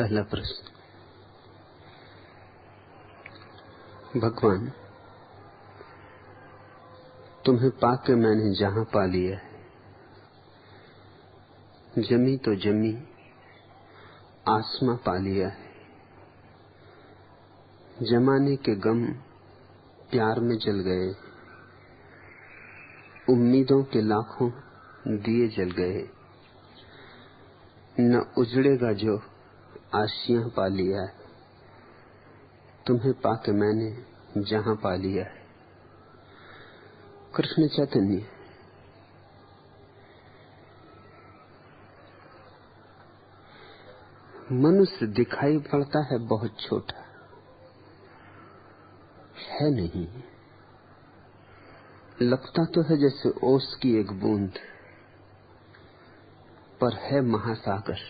पहला प्रश्न। भगवान, तुम्हें पाके मैंने जहां पा लिया है, जमी तो जमी आसमां पा लिया है। जमाने के गम प्यार में जल गए, उम्मीदों के लाखों दिए जल गए। न उजड़ेगा जो आशियां पा लिया है, तुम्हें पाके मैंने जहां पा लिया है। कृष्ण चैतन्य। मनुष्य दिखाई पड़ता है बहुत छोटा, है नहीं। लगता तो है जैसे ओस की एक बूंद, पर है महासागर।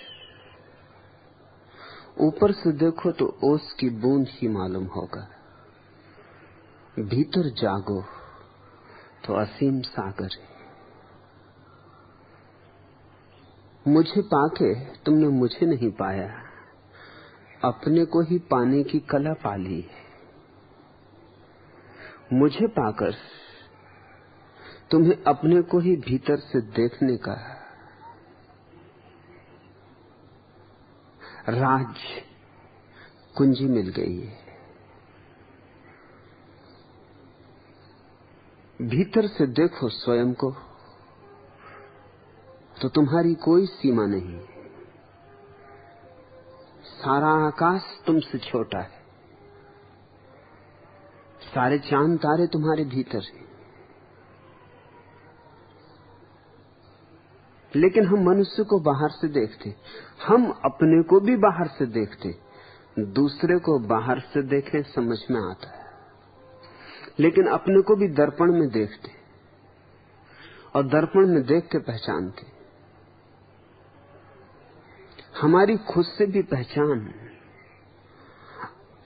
ऊपर से देखो तो ओस की बूंद ही मालूम होगा, भीतर जागो तो असीम सागर है। मुझे पाके तुमने मुझे नहीं पाया, अपने को ही पाने की कला पा ली। मुझे पाकर तुम्हें अपने को ही भीतर से देखने का राज कुंजी मिल गई है। भीतर से देखो स्वयं को तो तुम्हारी कोई सीमा नहीं। सारा आकाश तुमसे छोटा है, सारे चांद तारे तुम्हारे भीतर हैं। लेकिन हम मनुष्य को बाहर से देखते, हम अपने को भी बाहर से देखते। दूसरे को बाहर से देखें समझ में आता है, लेकिन अपने को भी दर्पण में देखते और दर्पण में देख के पहचानते। हमारी खुद से भी पहचान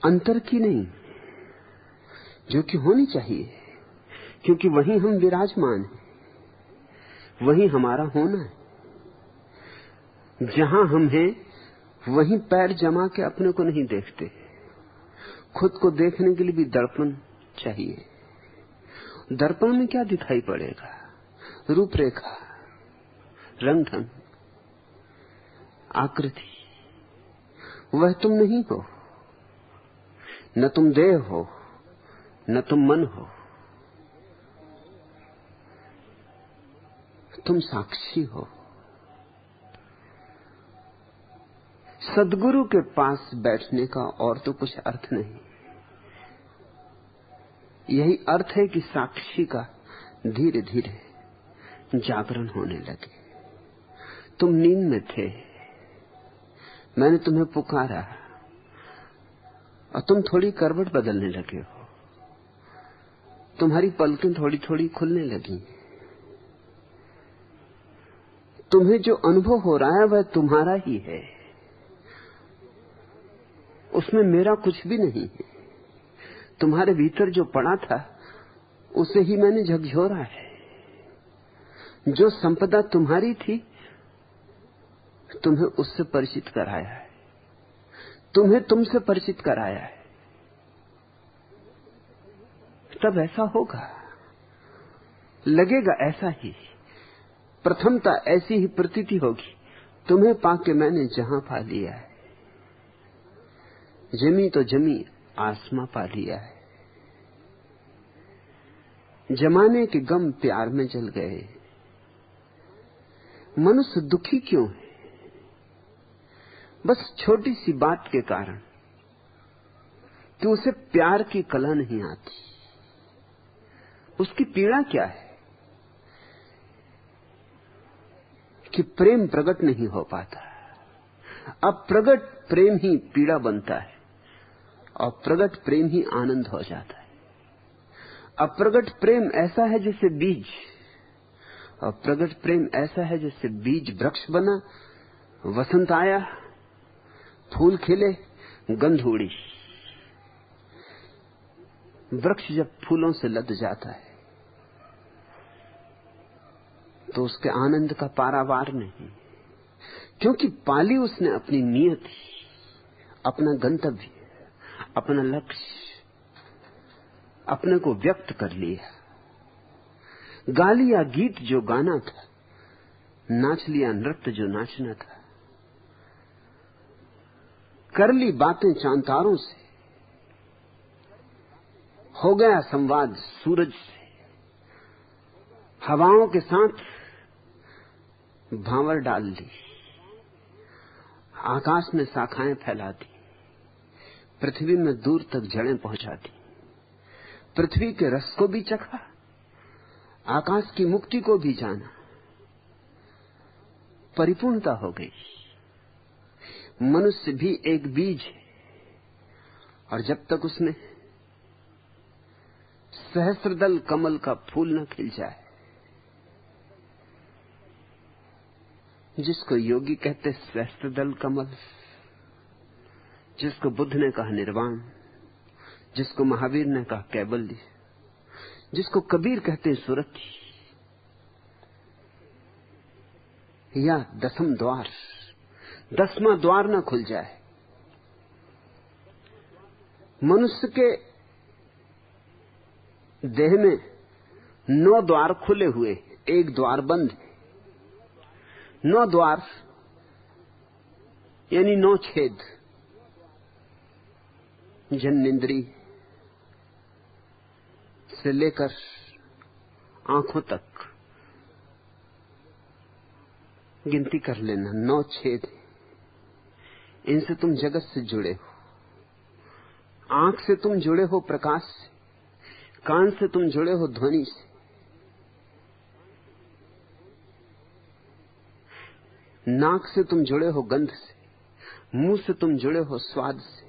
अंतर की नहीं, जो कि होनी चाहिए, क्योंकि वहीं हम विराजमान हैं, वहीं हमारा होना है। जहां हम हैं वहीं पैर जमा के अपने को नहीं देखते। खुद को देखने के लिए भी दर्पण चाहिए। दर्पण में क्या दिखाई पड़ेगा? रूपरेखा, रंग ढंग, आकृति। वह तुम नहीं हो, न तुम देह हो, न तुम मन हो। तुम साक्षी हो। सद्गुरु के पास बैठने का और तो कुछ अर्थ नहीं। यही अर्थ है कि साक्षी का धीरे धीरे जागरण होने लगे। तुम नींद में थे, मैंने तुम्हें पुकारा और तुम थोड़ी करवट बदलने लगे हो। तुम्हारी पलकें थोड़ी थोड़ी खुलने लगी। तुम्हें जो अनुभव हो रहा है वह तुम्हारा ही है, उसमें मेरा कुछ भी नहीं है। तुम्हारे भीतर जो पड़ा था उसे ही मैंने झकझोरा है। जो संपदा तुम्हारी थी तुम्हें उससे परिचित कराया है, तुम्हें तुमसे परिचित कराया है। तब ऐसा होगा, लगेगा ऐसा ही। प्रथमता ऐसी ही प्रतीति होगी। तुम्हें पाके मैंने जहां पा लिया है, जमी तो जमी आसमां पा लिया है। जमाने के गम प्यार में जल गए। मनुष्य दुखी क्यों है? बस छोटी सी बात के कारण कि उसे प्यार की कला नहीं आती। उसकी पीड़ा क्या है कि प्रेम प्रकट नहीं हो पाता। अब प्रकट प्रेम ही पीड़ा बनता है और प्रकट प्रेम ही आनंद हो जाता है। अप्रगट प्रेम ऐसा है जैसे बीज, और प्रगट प्रेम ऐसा है जैसे बीज वृक्ष बना, वसंत आया, फूल खिले, गंध उड़ी। वृक्ष जब फूलों से लद जाता है तो उसके आनंद का पारावार नहीं, क्योंकि पाली उसने अपनी नियति। अपना गंतव्य, अपना लक्ष्य, अपने को व्यक्त कर लिया। गा लिया गीत जो गाना था, नाच लिया नृत्य जो नाचना था, कर ली बातें चांतारों से, हो गया संवाद सूरज से, हवाओं के साथ भांवर डाल ली, आकाश में शाखाएं फैला दी, पृथ्वी में दूर तक जड़ें पहुंचा दी, पृथ्वी के रस को भी चखा, आकाश की मुक्ति को भी जाना, परिपूर्णता हो गई। मनुष्य भी एक बीज है, और जब तक उसमें सहस्त्रदल कमल का फूल न खिल जाए, जिसको योगी कहते सहस्त्रदल कमल, जिसको बुद्ध ने कहा निर्वाण, जिसको महावीर ने कहा कैवल्य, जिसको कबीर कहते सुरति, या दसम द्वार, 10वां द्वार न खुल जाए। मनुष्य के देह में 9 द्वार खुले हुए, एक द्वार बंद है। 9 द्वार यानी 9 छेद, जन्नेन्द्रिय से लेकर आंखों तक गिनती कर लेना, 9 छेद। इनसे तुम जगत से जुड़े हो। आंख से तुम जुड़े हो प्रकाश से, कान से तुम जुड़े हो ध्वनि से, नाक से तुम जुड़े हो गंध से, मुंह से तुम जुड़े हो स्वाद से।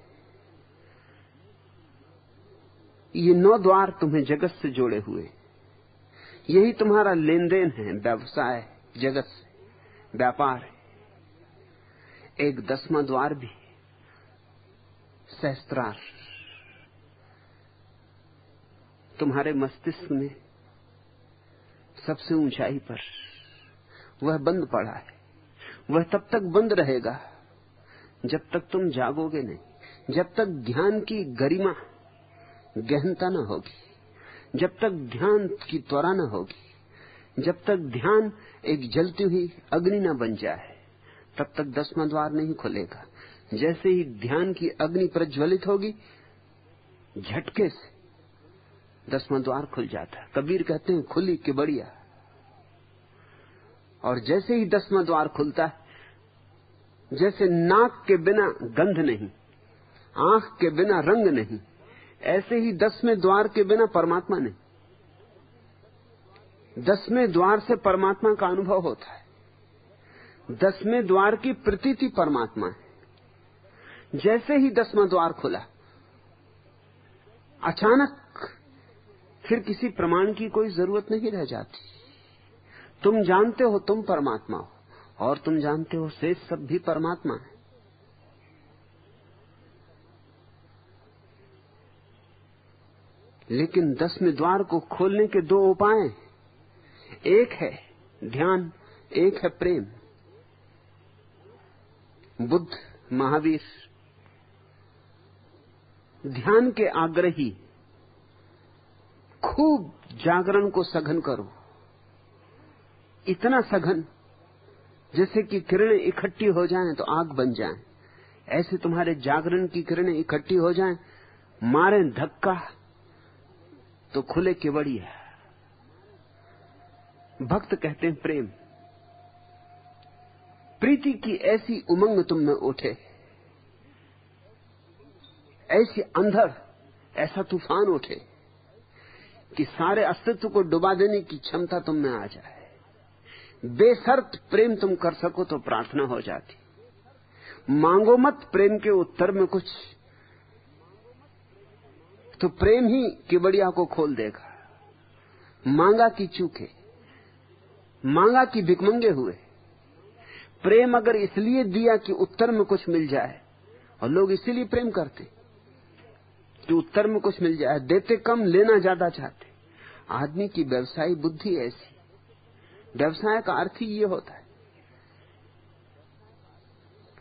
ये 9 द्वार तुम्हें जगत से जोड़े हुए, यही तुम्हारा लेन देन है, व्यवसाय जगत से, व्यापार है। एक 10वां द्वार भी, सहस्त्रार, तुम्हारे मस्तिष्क में सबसे ऊंचाई पर वह बंद पड़ा है। वह तब तक बंद रहेगा जब तक तुम जागोगे नहीं, जब तक ध्यान की गरिमा गहनता न होगी, जब तक ध्यान की त्वरा न होगी, जब तक ध्यान एक जलती हुई अग्नि न बन जाए, तब तक 10वां द्वार नहीं खुलेगा। जैसे ही ध्यान की अग्नि प्रज्वलित होगी, झटके से 10वां द्वार खुल जाता है। कबीर कहते हैं खुली केवड़िया। और जैसे ही 10वां द्वार खुलता है, जैसे नाक के बिना गंध नहीं, आंख के बिना रंग नहीं, ऐसे ही 10वें द्वार के बिना परमात्मा नहीं। 10वें द्वार से परमात्मा का अनुभव होता है। 10वें द्वार की प्रतीति परमात्मा है। जैसे ही 10वां द्वार खुला, अचानक फिर किसी प्रमाण की कोई जरूरत नहीं रह जाती। तुम जानते हो तुम परमात्मा हो, और तुम जानते हो शेष सब भी परमात्मा है। लेकिन 10वें द्वार को खोलने के 2 उपाय हैं। एक है ध्यान, एक है प्रेम। बुद्ध, महावीर ध्यान के आग्रही, खूब जागरण को सघन करो, इतना सघन जैसे कि किरणें इकट्ठी हो जाएं तो आग बन जाएं। ऐसे तुम्हारे जागरण की किरणें इकट्ठी हो जाएं, मारे धक्का तो खुले केवड़िया। भक्त कहते हैं प्रेम, प्रीति की ऐसी उमंग तुम में उठे, ऐसी अंधड़, ऐसा तूफान उठे कि सारे अस्तित्व को डुबा देने की क्षमता तुम में आ जाए। बेशर्त प्रेम तुम कर सको तो प्रार्थना हो जाती। मांगो मत प्रेम के उत्तर में कुछ, तो प्रेम ही केवड़िया को खोल देगा। मांगा की चूके, मांगा की भिकमंगे हुए। प्रेम अगर इसलिए दिया कि उत्तर में कुछ मिल जाए, और लोग इसीलिए प्रेम करते कि उत्तर में कुछ मिल जाए, देते कम लेना ज्यादा चाहते। आदमी की व्यवसायी बुद्धि ऐसी। व्यवसाय का अर्थ ही ये होता है,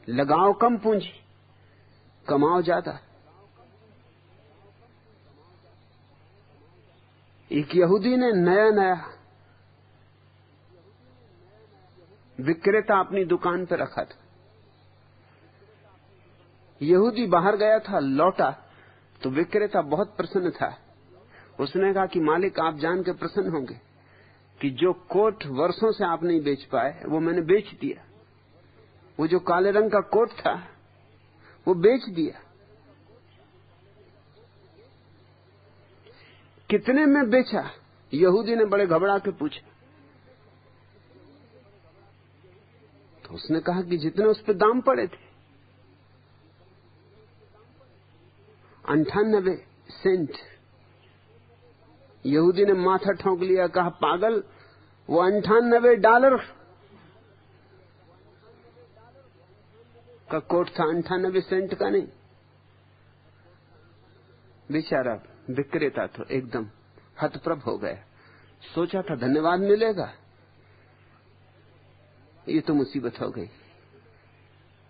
लगाओ कम पूंजी कमाओ ज्यादा। एक यहूदी ने नया विक्रेता अपनी दुकान पर रखा था। यहूदी बाहर गया था, लौटा तो विक्रेता बहुत प्रसन्न था। उसने कहा कि मालिक, आप जान के प्रसन्न होंगे कि जो कोट वर्षों से आप नहीं बेच पाए वो मैंने बेच दिया। वो जो काले रंग का कोट था वो बेच दिया। कितने में बेचा? यहूदी ने बड़े घबरा के पूछा। तो उसने कहा कि जितने उस पर दाम पड़े थे, 98 सेंट। यहूदी ने माथा ठोंक लिया, कहा पागल, वो $98 का कोट था, 98 सेंट का नहीं। बेचारा विक्रेता तो एकदम हतप्रभ हो गया। सोचा था धन्यवाद मिलेगा, ये तो मुसीबत हो गई।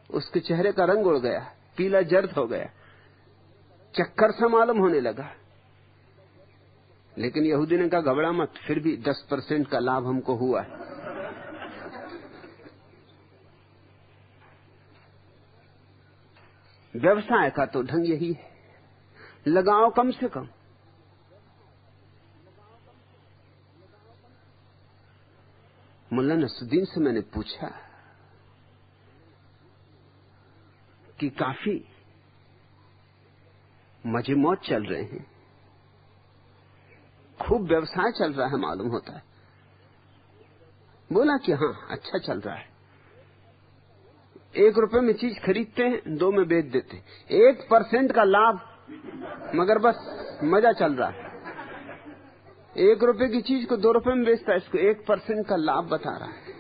उसके चेहरे का रंग उड़ गया, पीला जर्द हो गया, चक्कर सा मालूम होने लगा। लेकिन यहूदी ने कहा घबरा मत, फिर भी 10% का लाभ हमको हुआ है। व्यवसाय का तो ढंग यही है, लगाओ कम से कम। मुल्ला नसरुद्दीन से मैंने पूछा कि काफी मजे मौज चल रहे हैं, खूब व्यवसाय चल रहा है मालूम होता है। बोला कि हाँ, अच्छा चल रहा है। 1 रुपए में चीज खरीदते हैं, 2 में बेच देते, 1% का लाभ, मगर बस मजा चल रहा है। 1 रुपए की चीज को 2 रुपए में बेचता है, इसको 1% का लाभ बता रहा है।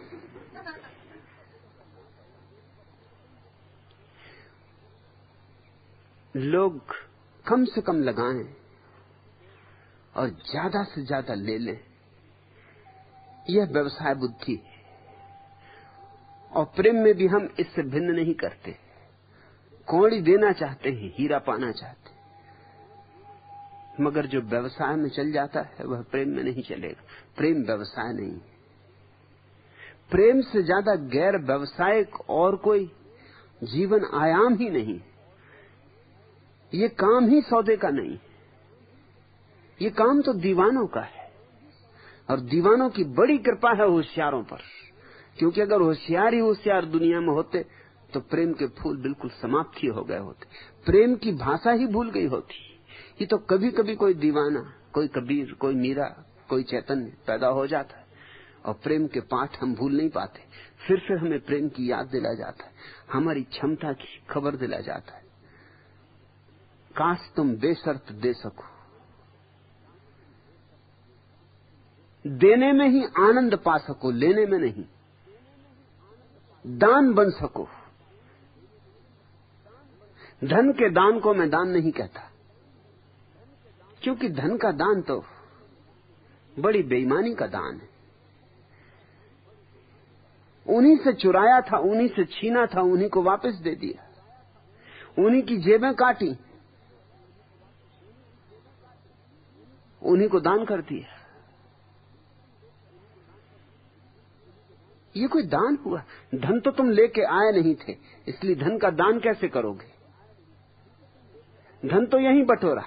लोग कम से कम लगाएं और ज्यादा से ज्यादा ले लें, यह व्यवसाय बुद्धि है। और प्रेम में भी हम इससे भिन्न नहीं करते। कौड़ी देना चाहते हैं, हीरा पाना चाहते हैं, मगर जो व्यवसाय में चल जाता है वह प्रेम में नहीं चलेगा। प्रेम व्यवसाय नहीं है। प्रेम से ज्यादा गैर व्यवसायिक और कोई जीवन आयाम ही नहीं। ये काम ही सौदे का नहीं, ये काम तो दीवानों का है। और दीवानों की बड़ी कृपा है होशियारों पर, क्योंकि अगर होशियार ही होशियार दुनिया में होते तो प्रेम के फूल बिल्कुल समाप्त ही हो गए होते, प्रेम की भाषा ही भूल गई होती। ये तो कभी कभी कोई दीवाना, कोई कबीर, कोई मीरा, कोई चैतन्य पैदा हो जाता है और प्रेम के पाठ हम भूल नहीं पाते। फिर हमें प्रेम की याद दिला जाता है, हमारी क्षमता की खबर दिला जाता है। काश तुम बेशर्त दे सको, देने में ही आनंद पा सको, लेने में नहीं। दान बन सको। धन के दान को मैं दान नहीं कहता, क्योंकि धन का दान तो बड़ी बेईमानी का दान है। उन्हीं से चुराया था, उन्हीं से छीना था, उन्हीं को वापस दे दिया, उन्हीं की जेबें काटी, उन्हीं को दान कर दिया। ये कोई दान हुआ? धन तो तुम लेके आए नहीं थे, इसलिए धन का दान कैसे करोगे? धन तो यहीं बटोरा,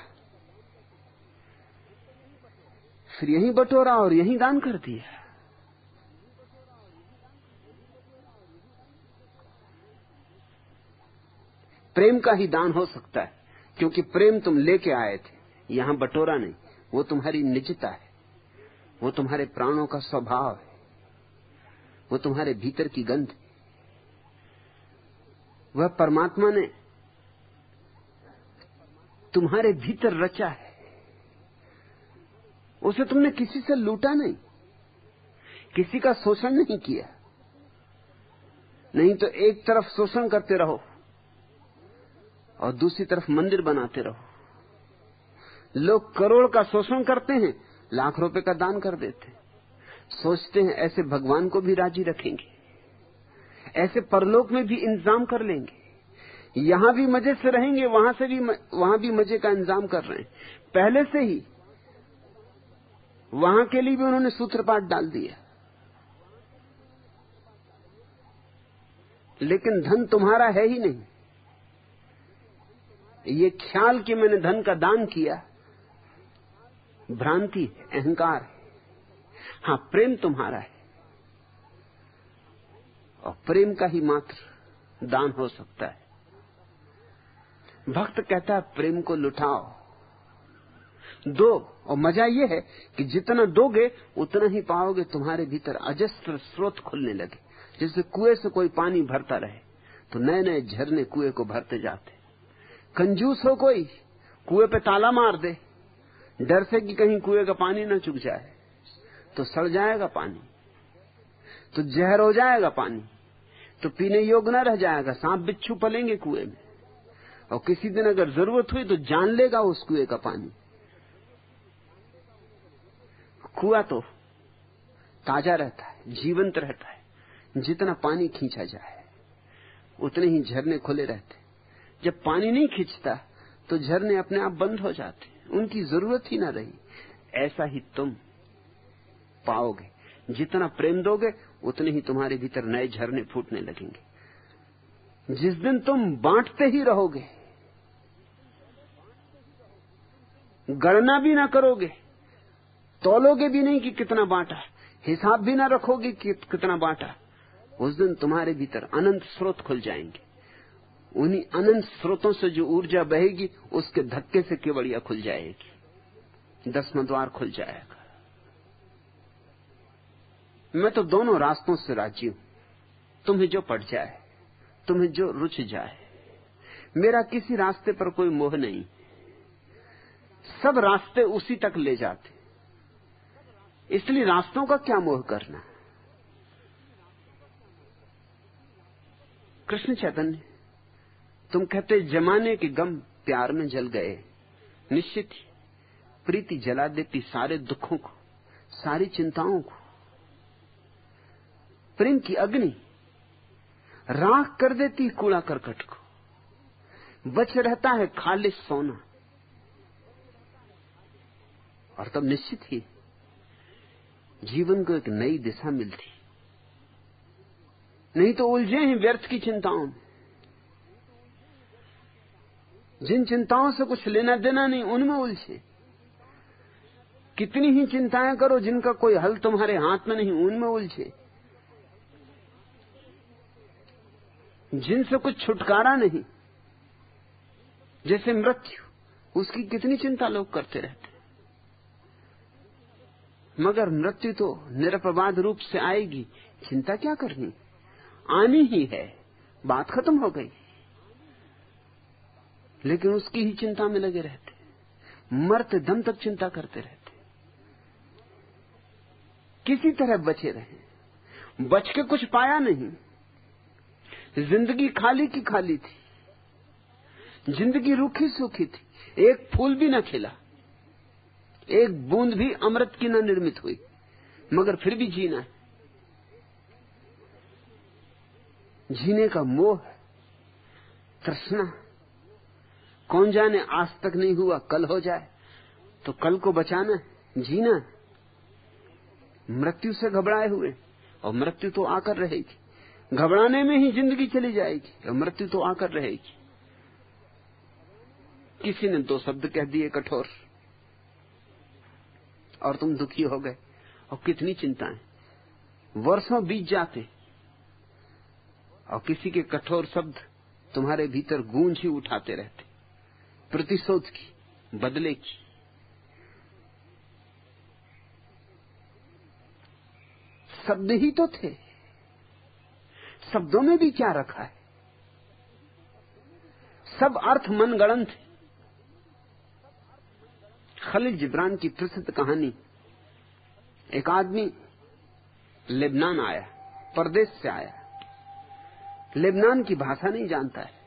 फिर यहीं बटोरा और यहीं दान कर दिया। प्रेम का ही दान हो सकता है, क्योंकि प्रेम तुम लेके आए थे, यहां बटोरा नहीं। वो तुम्हारी निजता है, वो तुम्हारे प्राणों का स्वभाव है, वो तुम्हारे भीतर की गंध। वह परमात्मा ने तुम्हारे भीतर रचा है, उसे तुमने किसी से लूटा नहीं, किसी का शोषण नहीं किया। नहीं तो एक तरफ शोषण करते रहो और दूसरी तरफ मंदिर बनाते रहो। लोग करोड़ का शोषण करते हैं, लाख रुपए का दान कर देते हैं, सोचते हैं ऐसे भगवान को भी राजी रखेंगे, ऐसे परलोक में भी इंतजाम कर लेंगे। यहां भी मजे से रहेंगे, वहां भी मजे का इंतजाम कर रहे हैं। पहले से ही वहां के लिए भी उन्होंने सूत्रपात डाल दिया। लेकिन धन तुम्हारा है ही नहीं। ये ख्याल कि मैंने धन का दान किया भ्रांति है, अहंकार है। हां, प्रेम तुम्हारा है, और प्रेम का ही मात्र दान हो सकता है। भक्त कहता है प्रेम को लुटाओ, दो, और मजा यह है कि जितना दोगे उतना ही पाओगे। तुम्हारे भीतर अजस्त्र स्रोत खुलने लगे, जैसे कुएं से कोई पानी भरता रहे तो नए नए झरने कुएं को भरते जाते। कंजूस हो कोई, कुएं पे ताला मार दे, डर से कि कहीं कुएं का पानी न चुक जाए, तो सड़ जाएगा पानी, तो जहर हो जाएगा पानी, तो पीने योग्य न रह जाएगा, सांप बिच्छू पलेंगे कुएं में। और किसी दिन अगर जरूरत हुई तो जान लेगा उस कुएं का पानी। कुआं तो ताजा रहता है, जीवंत रहता है। जितना पानी खींचा जाए उतने ही झरने खुले रहते। जब पानी नहीं खींचता तो झरने अपने आप बंद हो जाते, उनकी जरूरत ही ना रही। ऐसा ही तुम पाओगे, जितना प्रेम दोगे उतने ही तुम्हारे भीतर नए झरने फूटने लगेंगे। जिस दिन तुम बांटते ही रहोगे, गणना भी ना करोगे, तौलोगे भी नहीं कि कितना बांटा, हिसाब भी ना रखोगे कि कितना बांटा, उस दिन तुम्हारे भीतर अनंत स्रोत खुल जाएंगे। उन्हीं अनंत स्रोतों से जो ऊर्जा बहेगी उसके धक्के से केवड़िया खुल जाएगी, 10वां द्वार खुल जाएगा। मैं तो दोनों रास्तों से राजी हूं, तुम्हें जो पड़ जाए, तुम्हें जो रुच जाए। मेरा किसी रास्ते पर कोई मोह नहीं, सब रास्ते उसी तक ले जाते, इसलिए रास्तों का क्या मोह करना। कृष्ण चैतन्य, तुम कहते जमाने के गम प्यार में जल गए। निश्चित ही प्रीति जला देती सारे दुखों को, सारी चिंताओं को। प्रेम की अग्नि राख कर देती कूड़ा करकट को, बच रहता है खालिश सोना। और तब निश्चित ही जीवन को एक नई दिशा मिलती। नहीं तो उलझे हैं व्यर्थ की चिंताओं में। जिन चिंताओं से कुछ लेना देना नहीं, उनमें उलझे। कितनी ही चिंताएं करो जिनका कोई हल तुम्हारे हाथ में नहीं, उनमें उलझे। जिनसे कुछ छुटकारा नहीं, जैसे मृत्यु, उसकी कितनी चिंता लोग करते रहते। मगर मृत्यु तो निरपवाद रूप से आएगी, चिंता क्या करनी, आनी ही है, बात खत्म हो गई। लेकिन उसकी ही चिंता में लगे रहते, मरते दम तक चिंता करते रहते। किसी तरह बचे रहे, बच के कुछ पाया नहीं। जिंदगी खाली की खाली थी, जिंदगी रूखी सूखी थी, एक फूल भी न खिला, एक बूंद भी अमृत की न निर्मित हुई, मगर फिर भी जीना है। जीने का मोह, तृष्णा, कौन जाने आज तक नहीं हुआ, कल हो जाए, तो कल को बचाना है, जीना है। मृत्यु से घबराए हुए, और मृत्यु तो आकर रहेगी। घबराने में ही जिंदगी चली जाएगी, और मृत्यु तो आकर रहेगी। किसी ने 2 शब्द कह दिए कठोर, और तुम दुखी हो गए, और कितनी चिंताएं, वर्षों बीत जाते, और किसी के कठोर शब्द तुम्हारे भीतर गूंज ही उठाते रहते, प्रतिशोध की, बदले की। शब्द ही तो थे, शब्दों में भी क्या रखा है, सब अर्थ मनगढ़ंत थे। खलील जिब्रान की प्रसिद्ध कहानी, एक आदमी लेबनान आया, परदेश से आया, लेबनान की भाषा नहीं जानता है,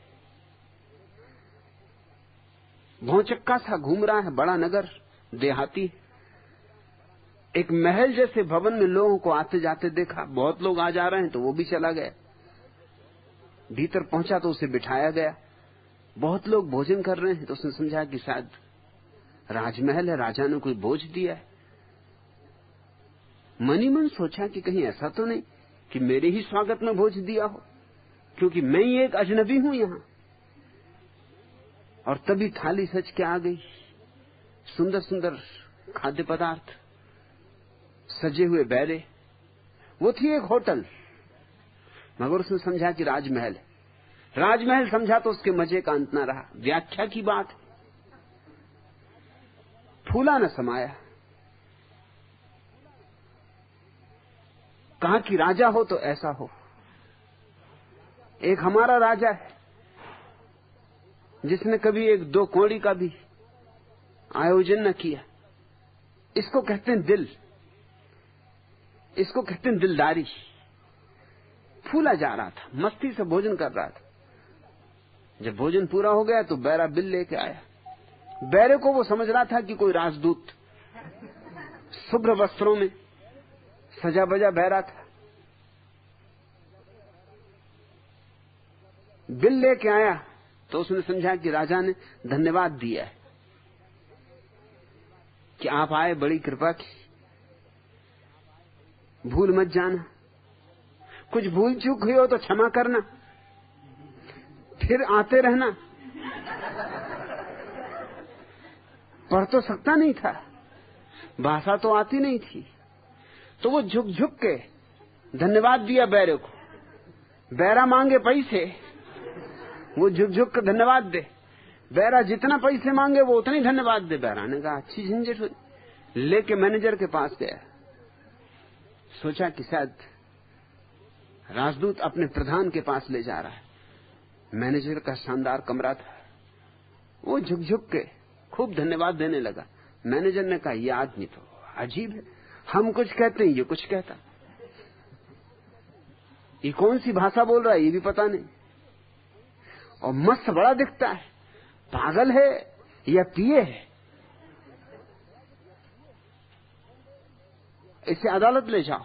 भौचक्का सा घूम रहा है, बड़ा नगर, देहाती। एक महल जैसे भवन में लोगों को आते जाते देखा, बहुत लोग आ जा रहे हैं, तो वो भी चला गया। भीतर पहुंचा तो उसे बिठाया गया, बहुत लोग भोजन कर रहे हैं, तो उसने समझा कि शायद राजमहल है, राजा ने कोई भोज दिया है। मन ही मन सोचा कि कहीं ऐसा तो नहीं कि मेरे ही स्वागत में भोज दिया हो, क्योंकि मैं ही एक अजनबी हूं यहां। और तभी थाली सज के आ गई, सुंदर सुंदर खाद्य पदार्थ, सजे हुए बैरे। वो थी एक होटल, मगर उसने समझा कि राजमहल है। राजमहल समझा तो उसके मजे का अंत न रहा। व्याख्या की बात, फूला न समाया। कहा कि राजा हो तो ऐसा हो। एक हमारा राजा है जिसने कभी एक 2 कौड़ी का भी आयोजन न किया। इसको कहते हैं दिल, इसको कहते हैं दिलदारी। फूला जा रहा था, मस्ती से भोजन कर रहा था। जब भोजन पूरा हो गया तो बैरा बिल लेके आया। बैरे को वो समझ रहा था कि कोई राजदूत शुभ्र वस्त्रों में सजा बजा बैरा था। बिल लेके आया तो उसने समझा कि राजा ने धन्यवाद दिया है कि आप आए, बड़ी कृपा की, भूल मत जाना, कुछ भूल चूक हुई हो तो क्षमा करना, फिर आते रहना। पढ़ तो सकता नहीं था, भाषा तो आती नहीं थी, तो वो झुक झुक के धन्यवाद दिया बैरे को। बैरा मांगे पैसे, वो झुक झुक के धन्यवाद दे। बैरा जितना पैसे मांगे वो उतना ही धन्यवाद दे। बैरा ने कहा अच्छी झंझट हुई। लेके मैनेजर के पास गया, सोचा कि शायद राजदूत अपने प्रधान के पास ले जा रहा है। मैनेजर का शानदार कमरा था, वो झुक झुक के खूब धन्यवाद देने लगा। मैनेजर ने कहा यह आदमी तो अजीब है, हम कुछ कहते हैं ये कुछ कहता, ये कौन सी भाषा बोल रहा है ये भी पता नहीं, और मस्त बड़ा दिखता है, पागल है या पिए है। इसे अदालत ले जाओ।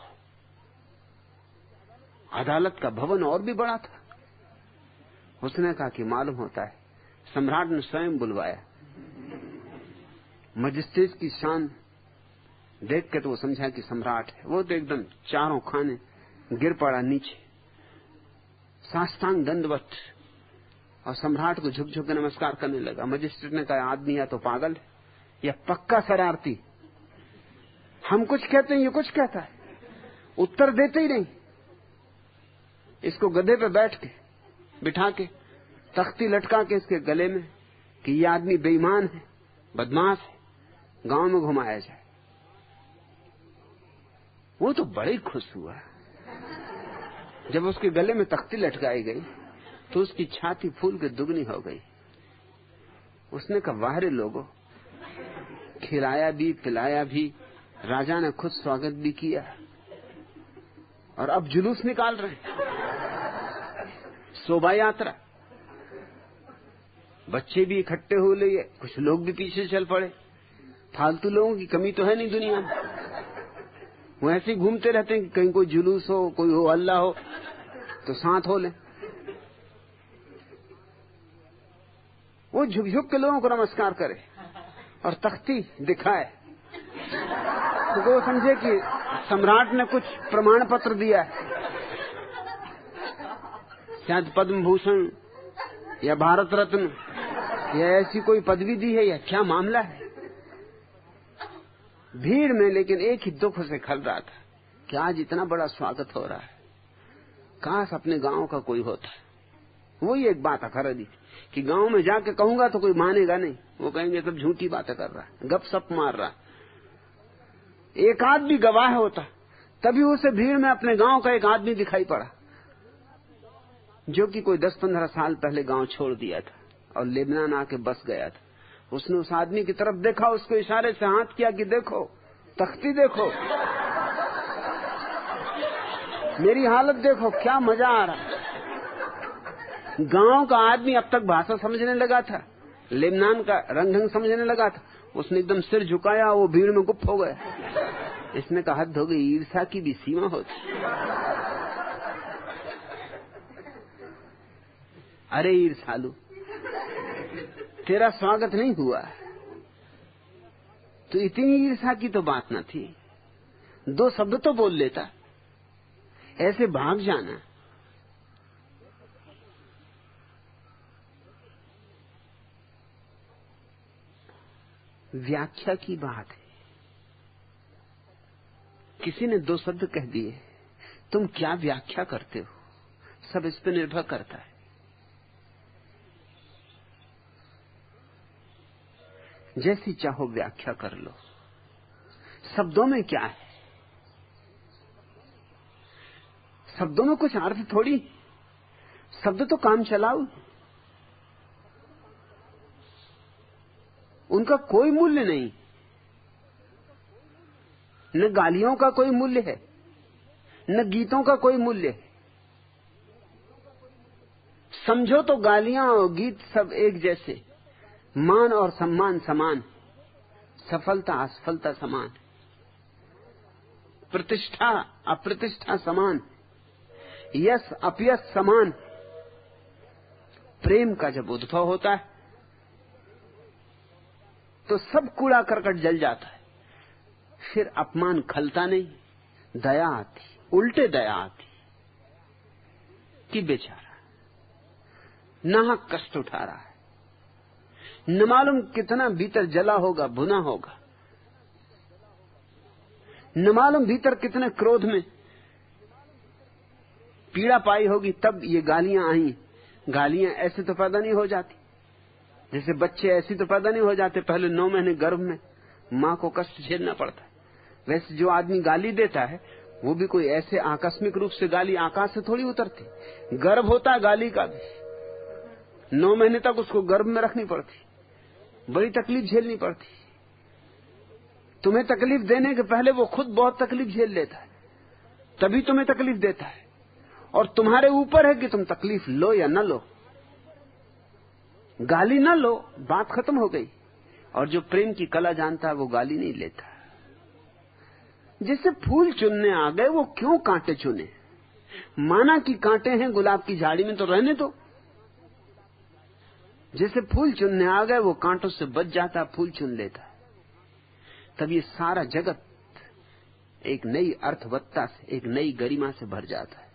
अदालत का भवन और भी बड़ा था। उसने कहा कि मालूम होता है सम्राट ने स्वयं बुलवाया। मजिस्ट्रेट की शान देख के तो वो समझा कि सम्राट है। वो तो एकदम चारों खाने गिर पड़ा नीचे, साष्टांग दंडवत, और सम्राट को झुक झुक के नमस्कार करने लगा। मजिस्ट्रेट ने कहा आदमी या तो पागल है या पक्का शरारती, हम कुछ कहते हैं ये कुछ कहता है, उत्तर देते ही नहीं। इसको गधे पे बैठ के बिठा के तख्ती लटका के इसके गले में कि ये आदमी बेईमान है, बदमाश है, गांव में घुमाया जाए। वो तो बड़े खुश हुआ। जब उसके गले में तख्ती लटकाई गई तो उसकी छाती फूल के दुगनी हो गई। उसने कहा वाह रे लोगों, खिलाया भी पिलाया भी, राजा ने खुद स्वागत भी किया, और अब जुलूस निकाल रहे हैं, शोभा यात्रा, बच्चे भी इकट्ठे हो लिए, कुछ लोग भी पीछे चल पड़े। फालतू लोगों की कमी तो है नहीं दुनिया में, वो ऐसे ही घूमते रहते हैं कि कहीं कोई जुलूस हो, कोई हो हल्ला हो तो साथ हो ले। वो झुक झुक के लोगों को नमस्कार करे और तख्ती दिखाए, तो वो समझे कि सम्राट ने कुछ प्रमाण पत्र दिया है, शायद पद्म भूषण या भारत रत्न या ऐसी कोई पदवी दी है, या क्या मामला है। भीड़ में लेकिन एक ही दुख से खल रहा था कि आज इतना बड़ा स्वागत हो रहा है, काश अपने गांव का कोई होता। वही एक बात अखर दी कि गांव में जाके कहूंगा तो कोई मानेगा नहीं, वो कहेंगे सब झूठी बातें कर रहा है, गपशप मार रहा है। एक आदमी गवाह होता, तभी उसे भीड़ में अपने गांव का एक आदमी दिखाई पड़ा जो कि कोई 10-15 साल पहले गांव छोड़ दिया था और लेबनान आके बस गया था। उसने उस आदमी की तरफ देखा, उसको इशारे से हाथ किया कि देखो तख्ती, देखो मेरी हालत, देखो क्या मजा आ रहा। गांव का आदमी अब तक भाषा समझने लगा था, लेबनान का रंग ढंग समझने लगा था। उसने एकदम सिर झुकाया, वो भीड़ में गुप्त हो गया। इसने कहा हद हो गई, ईर्ष्या की भी सीमा होती। अरे ईर्ष्यालु, तेरा स्वागत नहीं हुआ। तो इतनी ईर्ष्या की तो बात न थी, 2 शब्द तो बोल लेता। ऐसे भाग जाना। व्याख्या की बात है। किसी ने 2 शब्द कह दिए, तुम क्या व्याख्या करते हो? सब इस पर निर्भर करता है। जैसी चाहो व्याख्या कर लो। शब्दों में क्या है? शब्दों में कुछ अर्थ थोड़ी। शब्द तो काम चलाओ, उनका कोई मूल्य नहीं। न गालियों का कोई मूल्य है, न गीतों का कोई मूल्य है। समझो तो गालियां और गीत सब एक जैसे, मान और सम्मान समान, सफलता असफलता समान, प्रतिष्ठा अप्रतिष्ठा समान, यश अपयश समान। प्रेम का जब उद्भव होता है तो सब कूड़ा करकट जल जाता है। फिर अपमान खलता नहीं, दया आती, उल्टे दया आती कि बेचारा नाहक कष्ट उठा रहा है, न मालूम कितना भीतर जला होगा, भुना होगा, न मालूम भीतर कितने क्रोध में पीड़ा पाई होगी, तब ये गालियां आई। गालियां ऐसे तो पैदा नहीं हो जाती, जैसे बच्चे ऐसे तो पैदा नहीं हो जाते। पहले 9 महीने गर्भ में मां को कष्ट झेलना पड़ता है। वैसे जो आदमी गाली देता है वो भी कोई ऐसे आकस्मिक रूप से गाली आकाश से थोड़ी उतरती। गर्भ होता है गाली का भी, 9 महीने तक उसको गर्भ में रखनी पड़ती, बड़ी तकलीफ झेलनी पड़ती। तुम्हें तकलीफ देने के पहले वो खुद बहुत तकलीफ झेल लेता है, तभी तुम्हें तकलीफ देता है। और तुम्हारे ऊपर है कि तुम तकलीफ लो या न लो। गाली न लो, बात खत्म हो गई। और जो प्रेम की कला जानता है वो गाली नहीं लेता। जैसे फूल चुनने आ गए, वो क्यों कांटे चुने? माना कि कांटे हैं गुलाब की झाड़ी में, तो रहने दो। जैसे फूल चुनने आ गए, वो कांटों से बच जाता, फूल चुन लेता। तब ये सारा जगत एक नई अर्थवत्ता से, एक नई गरिमा से भर जाता है।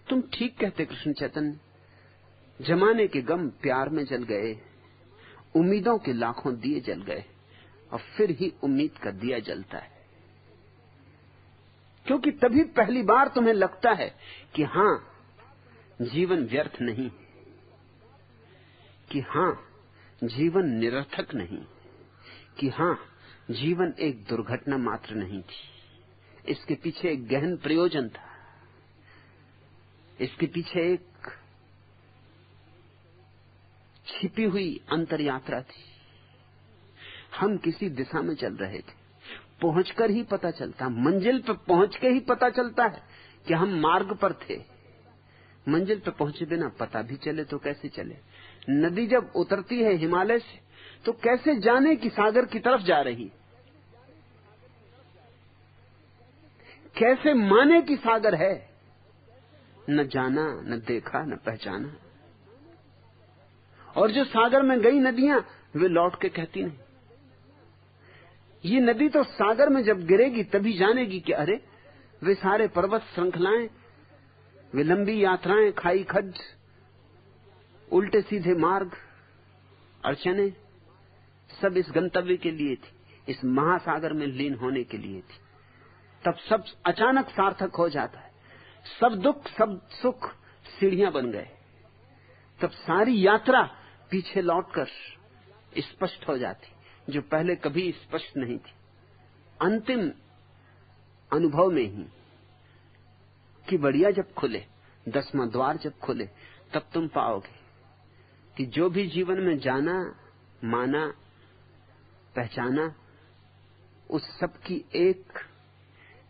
तुम ठीक कहते कृष्ण चैतन्य, जमाने के गम प्यार में जल गए, उम्मीदों के लाखों दिए जल गए, और फिर ही उम्मीद का दिया जलता है। क्योंकि तभी पहली बार तुम्हें लगता है कि हां, जीवन व्यर्थ नहीं, कि हां, जीवन निरर्थक नहीं, कि हां, जीवन एक दुर्घटना मात्र नहीं थी। इसके पीछे एक गहन प्रयोजन था, इसके पीछे एक छिपी हुई अंतर यात्रा थी। हम किसी दिशा में चल रहे थे, पहुंचकर ही पता चलता, मंजिल पर पहुंच के ही पता चलता है कि हम मार्ग पर थे। मंजिल पर पहुंचे बिना पता भी चले तो कैसे चले? नदी जब उतरती है हिमालय से तो कैसे जाने कि सागर की तरफ जा रही? कैसे माने कि सागर है? न जाना, न देखा, न पहचाना। और जो सागर में गई नदियां, वे लौट के कहती नहीं। ये नदी तो सागर में जब गिरेगी तभी जानेगी कि अरे, वे सारे पर्वत श्रृंखलाएं, वे लंबी यात्राएं, खाई खड्ड, उल्टे सीधे मार्ग, अड़चने, सब इस गंतव्य के लिए थी, इस महासागर में लीन होने के लिए थी। तब सब अचानक सार्थक हो जाता है। सब दुख, सब सुख सीढ़ियां बन गए। तब सारी यात्रा पीछे लौटकर स्पष्ट हो जाती, जो पहले कभी स्पष्ट नहीं थी। अंतिम अनुभव में ही कि बढ़िया जब खुले, 10वां द्वार जब खुले, तब तुम पाओगे कि जो भी जीवन में जाना, माना, पहचाना, उस सब की एक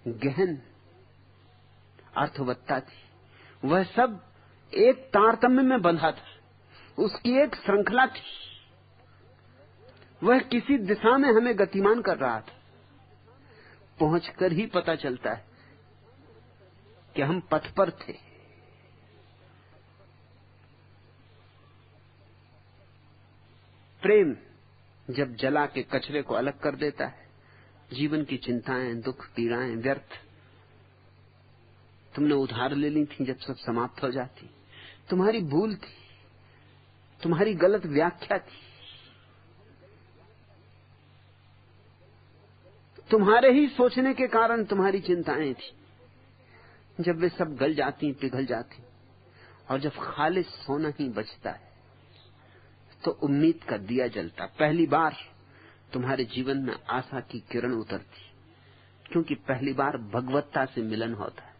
गहन अर्थवत्ता थी। वह सब एक तारतम्य में बंधा था, उसकी एक श्रृंखला थी। वह किसी दिशा में हमें गतिमान कर रहा था। पहुंचकर ही पता चलता है कि हम पथ पर थे। प्रेम जब जला के कचरे को अलग कर देता है, जीवन की चिंताएं, दुख, पीड़ाएं व्यर्थ तुमने उधार ले ली थी, जब सब समाप्त हो जाती, तुम्हारी भूल थी, तुम्हारी गलत व्याख्या थी, तुम्हारे ही सोचने के कारण तुम्हारी चिंताएं थी, जब वे सब गल जाती, पिघल जाती, और जब खालिस सोना ही बचता है तो उम्मीद का दिया जलता। पहली बार तुम्हारे जीवन में आशा की किरण उतरती, क्योंकि पहली बार भगवत्ता से मिलन होता है।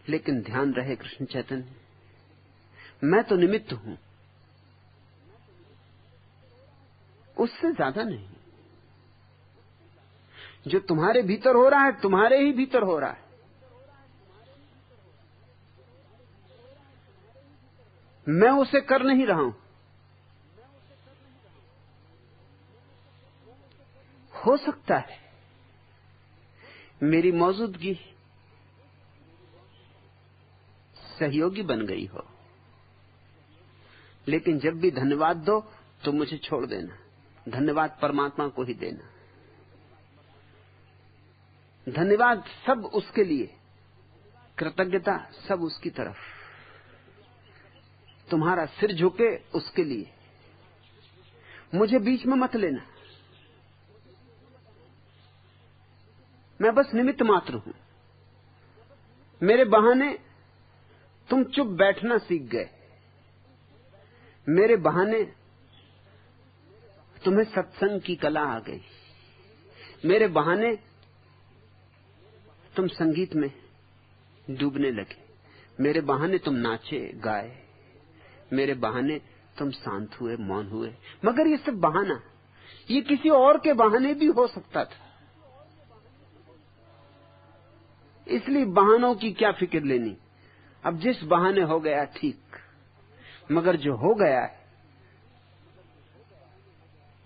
लेकिन ध्यान रहे कृष्ण चैतन्य, मैं तो निमित्त हूं, उससे ज्यादा नहीं। जो तुम्हारे भीतर हो रहा है तुम्हारे ही भीतर हो रहा है। मैं उसे कर नहीं रहा हूं। हो सकता है मेरी मौजूदगी सहयोगी बन गई हो, लेकिन जब भी धन्यवाद दो तो मुझे छोड़ देना, धन्यवाद परमात्मा को ही देना। धन्यवाद सब उसके लिए, कृतज्ञता सब उसकी तरफ, तुम्हारा सिर झुके उसके लिए, मुझे बीच में मत लेना। मैं बस निमित्त मात्र हूं। मेरे बहाने तुम चुप बैठना सीख गए, मेरे बहाने तुम्हें सत्संग की कला आ गई, मेरे बहाने तुम संगीत में डूबने लगे, मेरे बहाने तुम नाचे गाए, मेरे बहाने तुम शांत हुए, मौन हुए। मगर ये सब बहाना, ये किसी और के बहाने भी हो सकता था, इसलिए बहानों की क्या फिक्र लेनी। अब जिस बहाने हो गया ठीक, मगर जो हो गया है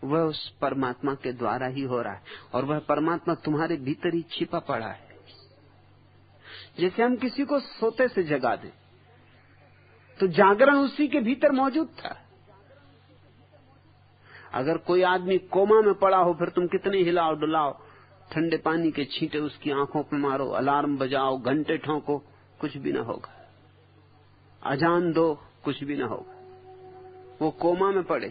वह उस परमात्मा के द्वारा ही हो रहा है, और वह परमात्मा तुम्हारे भीतर ही छिपा पड़ा है। जैसे हम किसी को सोते से जगा दें तो जागरण उसी के भीतर मौजूद था। अगर कोई आदमी कोमा में पड़ा हो, फिर तुम कितने हिलाओ डुलाओ, ठंडे पानी के छींटे उसकी आंखों पर मारो, अलार्म बजाओ, घंटे ठोंको, कुछ भी ना होगा। अजान दो, कुछ भी ना होगा। वो कोमा में पड़े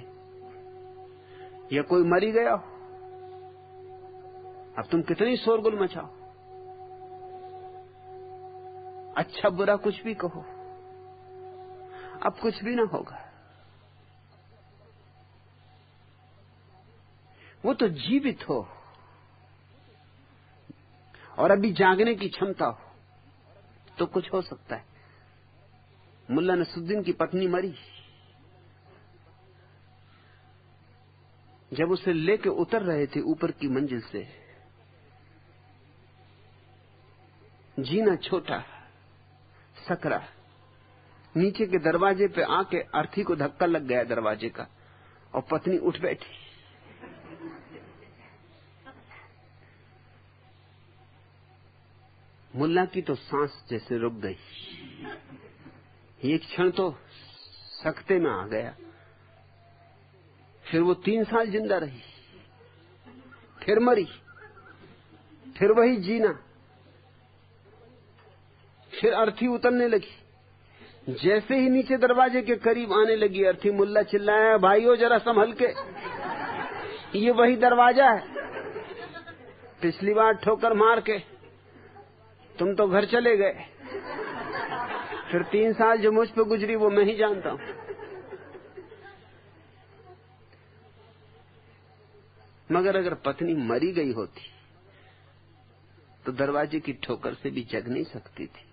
या कोई मरी गया हो, अब तुम कितनी शोरगुल मचाओ, अच्छा बुरा कुछ भी कहो, अब कुछ भी ना होगा। वो तो जीवित हो और अभी जागने की क्षमता हो तो कुछ हो सकता है। मुल्ला नसरुद्दीन की पत्नी मरी, जब उसे लेके उतर रहे थे ऊपर की मंजिल से, जीना छोटा सकरा, नीचे के दरवाजे पे आके अर्थी को धक्का लग गया दरवाजे का, और पत्नी उठ बैठी। मुल्ला की तो सांस जैसे रुक गई। एक क्षण तो सकते में आ गया। फिर वो 3 साल जिंदा रही, फिर मरी, फिर वही जीना, फिर अर्थी उतरने लगी। जैसे ही नीचे दरवाजे के करीब आने लगी अर्थी, मुल्ला चिल्लाया, भाइयों जरा संभल के, ये वही दरवाजा है, पिछली बार ठोकर मार के तुम तो घर चले गए, फिर 3 साल जो मुझ पे गुजरी वो मैं ही जानता हूं। मगर अगर पत्नी मरी गई होती तो दरवाजे की ठोकर से भी जग नहीं सकती थी।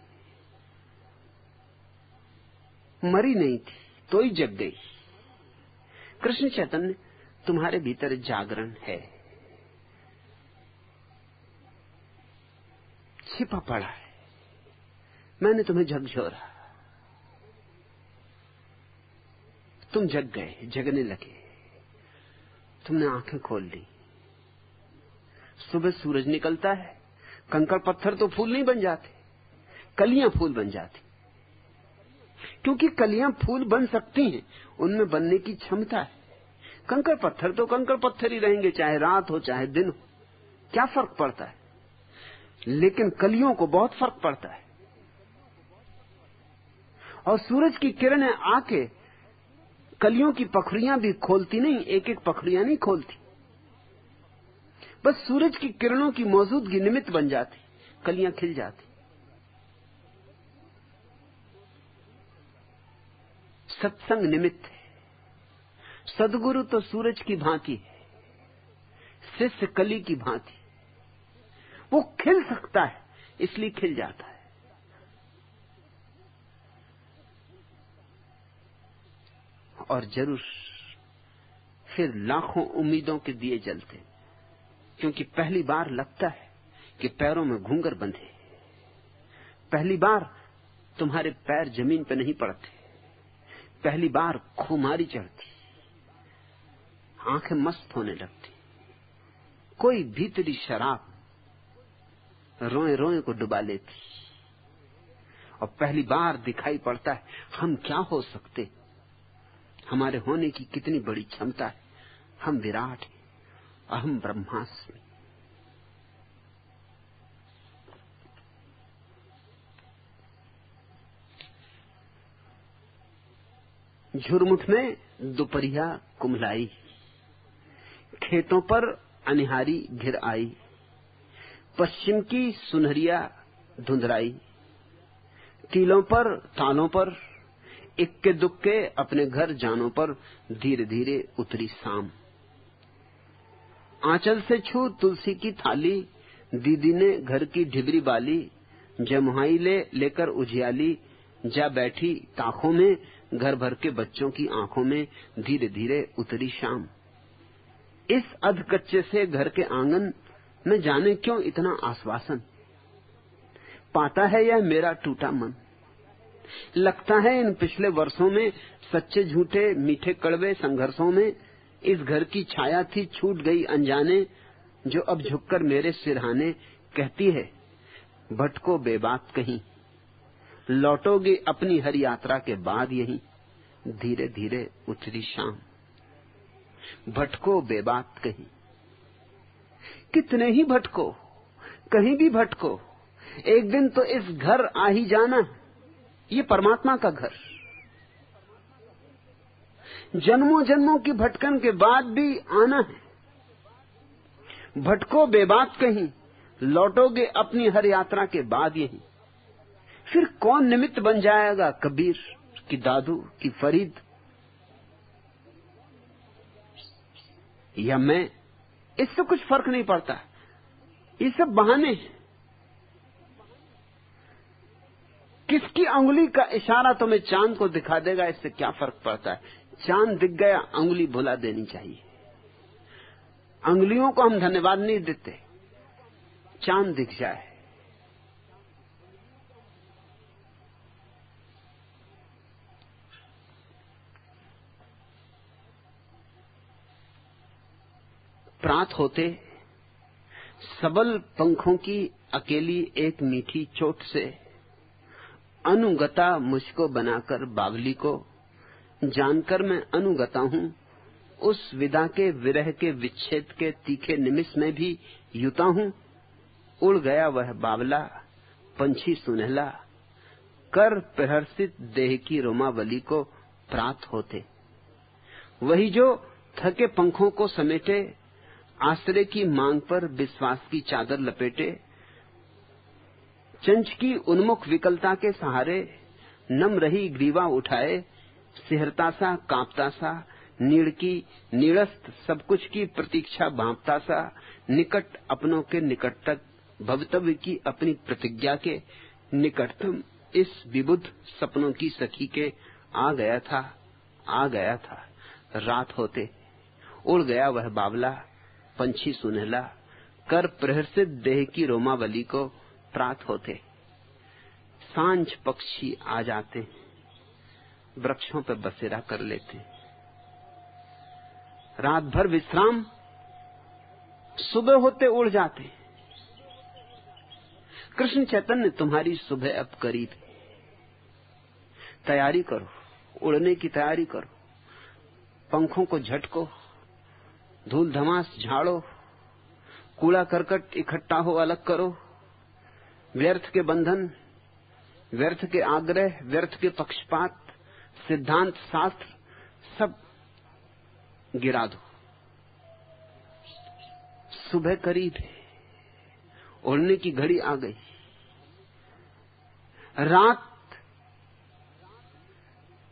मरी नहीं थी तो ही जग गई। कृष्ण चैतन्य तुम्हारे भीतर जागरण है, छिपा पड़ा है। मैंने तुम्हें झकझोरा, तुम जग गए, जगने लगे, तुमने आंखें खोल ली। सुबह सूरज निकलता है, कंकड़ पत्थर तो फूल नहीं बन जाते, कलियां फूल बन जाती। क्योंकि कलियां फूल बन सकती हैं, उनमें बनने की क्षमता है। कंकड़ पत्थर तो कंकड़ पत्थर ही रहेंगे, चाहे रात हो चाहे दिन हो, क्या फर्क पड़ता है। लेकिन कलियों को बहुत फर्क पड़ता है। और सूरज की किरणें आके कलियों की पखड़ियां भी खोलती नहीं, एक एक पखड़ियां नहीं खोलती, बस सूरज की किरणों की मौजूदगी निमित्त बन जाती, कलियां खिल जाती। सत्संग निमित्त है। सद्गुरु तो सूरज की भांति है, शिष्य कली की भांति। वो खिल सकता है इसलिए खिल जाता है। और जरूर फिर लाखों उम्मीदों के दिए जलते, क्योंकि पहली बार लगता है कि पैरों में घूंघर बंधे, पहली बार तुम्हारे पैर जमीन पर नहीं पड़ते, पहली बार खुमारी चढ़ती, आंखें मस्त होने लगती, कोई भीतरी शराब रोए रोए को डुबा लेती, और पहली बार दिखाई पड़ता है हम क्या हो सकते, हमारे होने की कितनी बड़ी क्षमता है, हम विराट हैं, अहम ब्रह्मास्मि। झुरमुट में दोपहरिया कुमलाई, खेतों पर अनिहारी घिर आई, पश्चिम की सुनहरिया धुंधराई, टीलों पर तालों पर इक्के दुक्के अपने घर जानों पर धीरे धीरे उतरी शाम। आंचल से छू तुलसी की थाली, दीदी ने घर की ढिबरी बाली, जमुहाई लेकर उजियाली, जा बैठी ताकों में, घर भर के बच्चों की आंखों में धीरे धीरे उतरी शाम। इस अध कच्चे से घर के आंगन में जाने क्यों इतना आश्वासन, पाता है यह मेरा टूटा मन। लगता है इन पिछले वर्षों में, सच्चे झूठे मीठे कड़वे संघर्षों में, इस घर की छाया थी छूट गई अनजाने, जो अब झुककर मेरे सिरहाने कहती है भटको बेबात कहीं, लौटोगे अपनी हर यात्रा के बाद यहीं, धीरे धीरे उतरी शाम। भटको बेबात कहीं, कितने ही भटको, कहीं भी भटको, एक दिन तो इस घर आ ही जाना। ये परमात्मा का घर, जन्मों जन्मों की भटकन के बाद भी आना है। भटको बेबात कहीं, लौटोगे अपनी हर यात्रा के बाद यहीं। फिर कौन निमित्त बन जाएगा, कबीर की दादू की फरीद या मैं, इससे कुछ फर्क नहीं पड़ता। ये सब बहाने हैं। किसकी अंगुली का इशारा तुम्हें चांद को दिखा देगा, इससे क्या फर्क पड़ता है। चांद दिख गया, अंगुली भुला देनी चाहिए। अंगुलियों को हम धन्यवाद नहीं देते, चांद दिख जाए। प्रात होते सबल पंखों की अकेली एक मीठी चोट से, अनुगता मुझको बनाकर बावली को, जानकर मैं अनुगता हूं उस विदा के विरह के विच्छेद के तीखे निमिष में भी युता हूं। उड़ गया वह बावला पंछी सुनहला, कर प्रहर्षित देह की रोमावली को प्रात होते। वही जो थके पंखों को समेटे, आश्रय की मांग पर विश्वास की चादर लपेटे, चंच की उन्मुख विकलता के सहारे नम रही ग्रीवा उठाए, सिहरता सा कांपता सा नीड़ की नीड़स्त सब कुछ की प्रतीक्षा भांपता सा, निकट अपनों के निकट तक भवितव्य की अपनी प्रतिज्ञा के निकटतम इस विबुद्ध सपनों की सखी के आ गया था। रात होते उड़ गया वह बावला पंछी सुनहला, कर प्रहर्षित देह की रोमावली को प्रात होते। सांझ पक्षी आ जाते, वृक्षों पर बसेरा कर लेते। रात भर विश्राम, सुबह होते उड़ जाते। कृष्ण चैतन्य तुम्हारी सुबह अब करीब है। तैयारी करो, उड़ने की तैयारी करो, पंखों को झटको, धूल धमास झाड़ो, कूड़ा करकट इकट्ठा हो अलग करो, व्यर्थ के बंधन, व्यर्थ के आग्रह, व्यर्थ के पक्षपात, सिद्धांत शास्त्र सब गिरा दो। सुबह करीब है, उड़ने की घड़ी आ गई। रात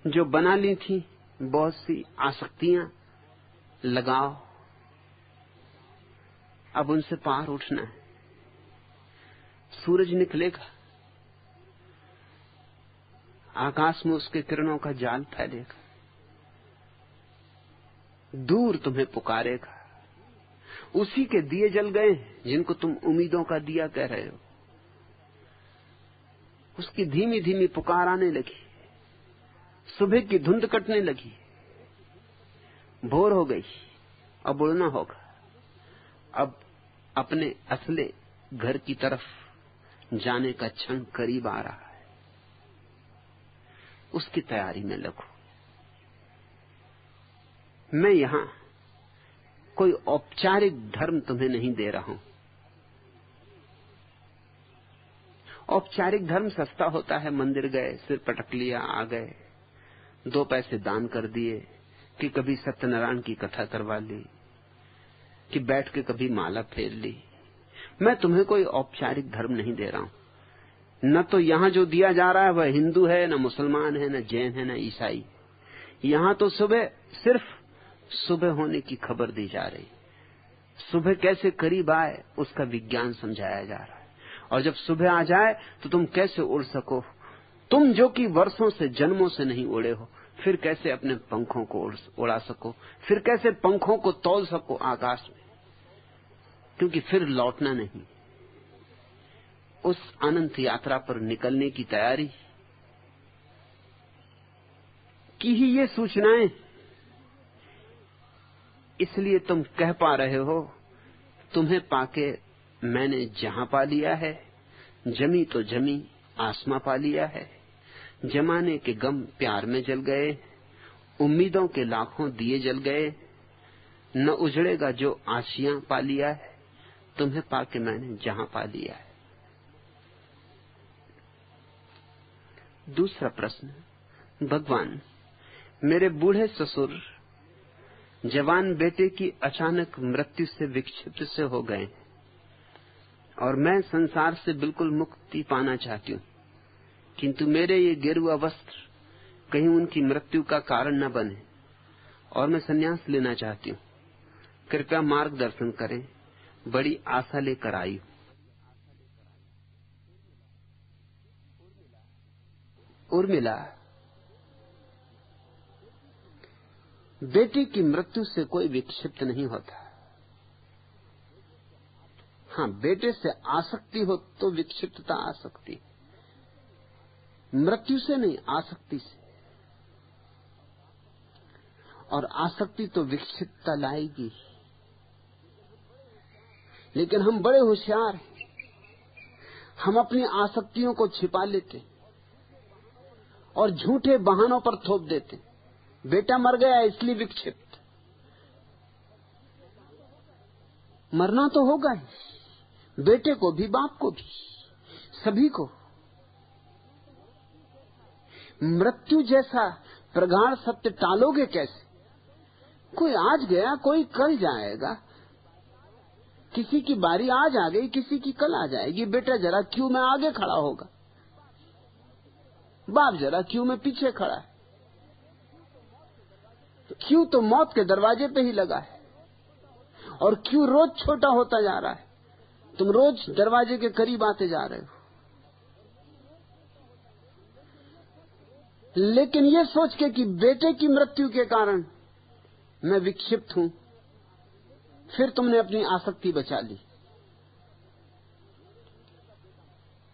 जो बना ली थी बहुत सी आसक्तियां लगाओ, अब उनसे पार उठना है। सूरज निकलेगा, आकाश में उसके किरणों का जाल फैलेगा, दूर तुम्हें पुकारेगा। उसी के दिए जल गए जिनको तुम उम्मीदों का दिया कह रहे हो। उसकी धीमी धीमी पुकार आने लगी, सुबह की धुंध कटने लगी, भोर हो गई, अब उड़ना होगा। अब अपने असले घर की तरफ जाने का क्षण करीब आ रहा है, उसकी तैयारी में लगो। मैं यहां कोई औपचारिक धर्म तुम्हें नहीं दे रहा हूं। औपचारिक धर्म सस्ता होता है, मंदिर गए, सिर पटक लिया, आ गए, 2 पैसे दान कर दिए, कि कभी सत्यनारायण की कथा करवा ली, कि बैठ के कभी माला फेर ली। मैं तुम्हें कोई औपचारिक धर्म नहीं दे रहा हूं। न तो यहां जो दिया जा रहा है वह हिंदू है, न मुसलमान है, न जैन है, न ईसाई। यहां तो सुबह सिर्फ सुबह होने की खबर दी जा रही। सुबह कैसे करीब आए उसका विज्ञान समझाया जा रहा है। और जब सुबह आ जाए तो तुम कैसे उड़ सको, तुम जो कि वर्षों से, जन्मों से नहीं उड़े हो, फिर कैसे अपने पंखों को उड़ा सको, फिर कैसे पंखों को तौल सको आकाश में, क्योंकि फिर लौटना नहीं। उस अनंत यात्रा पर निकलने की तैयारी की ही ये सूचनाएं। इसलिए तुम कह पा रहे हो, तुम्हें पाके मैंने जहां पा लिया है, जमी तो जमी, आसमां पा लिया है। जमाने के गम प्यार में जल गए, उम्मीदों के लाखों दिए जल गए, न उजड़ेगा जो आशियां पा लिया है। तुम्हें पाके मैंने जहां पा लिया है। दूसरा प्रश्न, भगवान, मेरे बूढ़े ससुर जवान बेटे की अचानक मृत्यु से विक्षिप्त से हो गए और मैं संसार से बिल्कुल मुक्ति पाना चाहती हूँ, किंतु मेरे ये गेरुआ वस्त्र कहीं उनकी मृत्यु का कारण न बने और मैं संन्यास लेना चाहती हूँ। कृपया मार्गदर्शन करें, बड़ी आशा लेकर आई हूँ। उर्मिला, बेटी की मृत्यु से कोई विक्षिप्त नहीं होता। हाँ, बेटे से आसक्ति हो तो विक्षिप्तता आ सकती, मृत्यु से नहीं, आसक्ति से। और आसक्ति तो विक्षिप्तता लाएगी। लेकिन हम बड़े होशियार हैं, हम अपनी आसक्तियों को छिपा लेते और झूठे बहानों पर थोप देते। बेटा मर गया इसलिए विक्षिप्त, मरना तो होगा ही, बेटे को भी, बाप को भी, सभी को। मृत्यु जैसा प्रगाढ़ सत्य टालोगे कैसे? कोई आज गया, कोई कल जाएगा, किसी की बारी आज आ गई, किसी की कल आ जाएगी। बेटा जरा क्यों में आगे खड़ा होगा, बाप जरा क्यों में पीछे खड़ा है। क्यों तो मौत के दरवाजे पे ही लगा है, और क्यों रोज छोटा होता जा रहा है। तुम रोज दरवाजे के करीब आते जा रहे हो, लेकिन ये सोच के कि बेटे की मृत्यु के कारण मैं विक्षिप्त हूं, फिर तुमने अपनी आसक्ति बचा ली।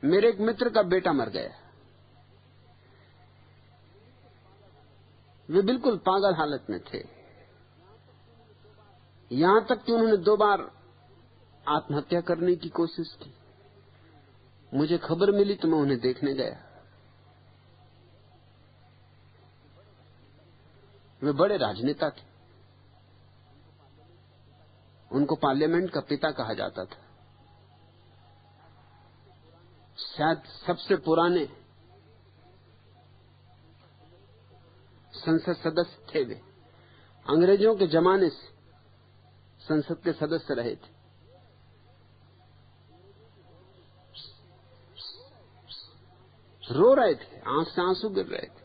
मेरे एक मित्र का बेटा मर गया, वे बिल्कुल पागल हालत में थे, यहां तक कि उन्होंने 2 बार आत्महत्या करने की कोशिश की। मुझे खबर मिली तो मैं उन्हें देखने गया। वे बड़े राजनेता थे, उनको पार्लियामेंट का पिता कहा जाता था। शायद सबसे पुराने संसद सदस्य थे वे। अंग्रेजों के जमाने से संसद के सदस्य रहे थे। रो रहे थे, आंख से आंसू गिर रहे थे,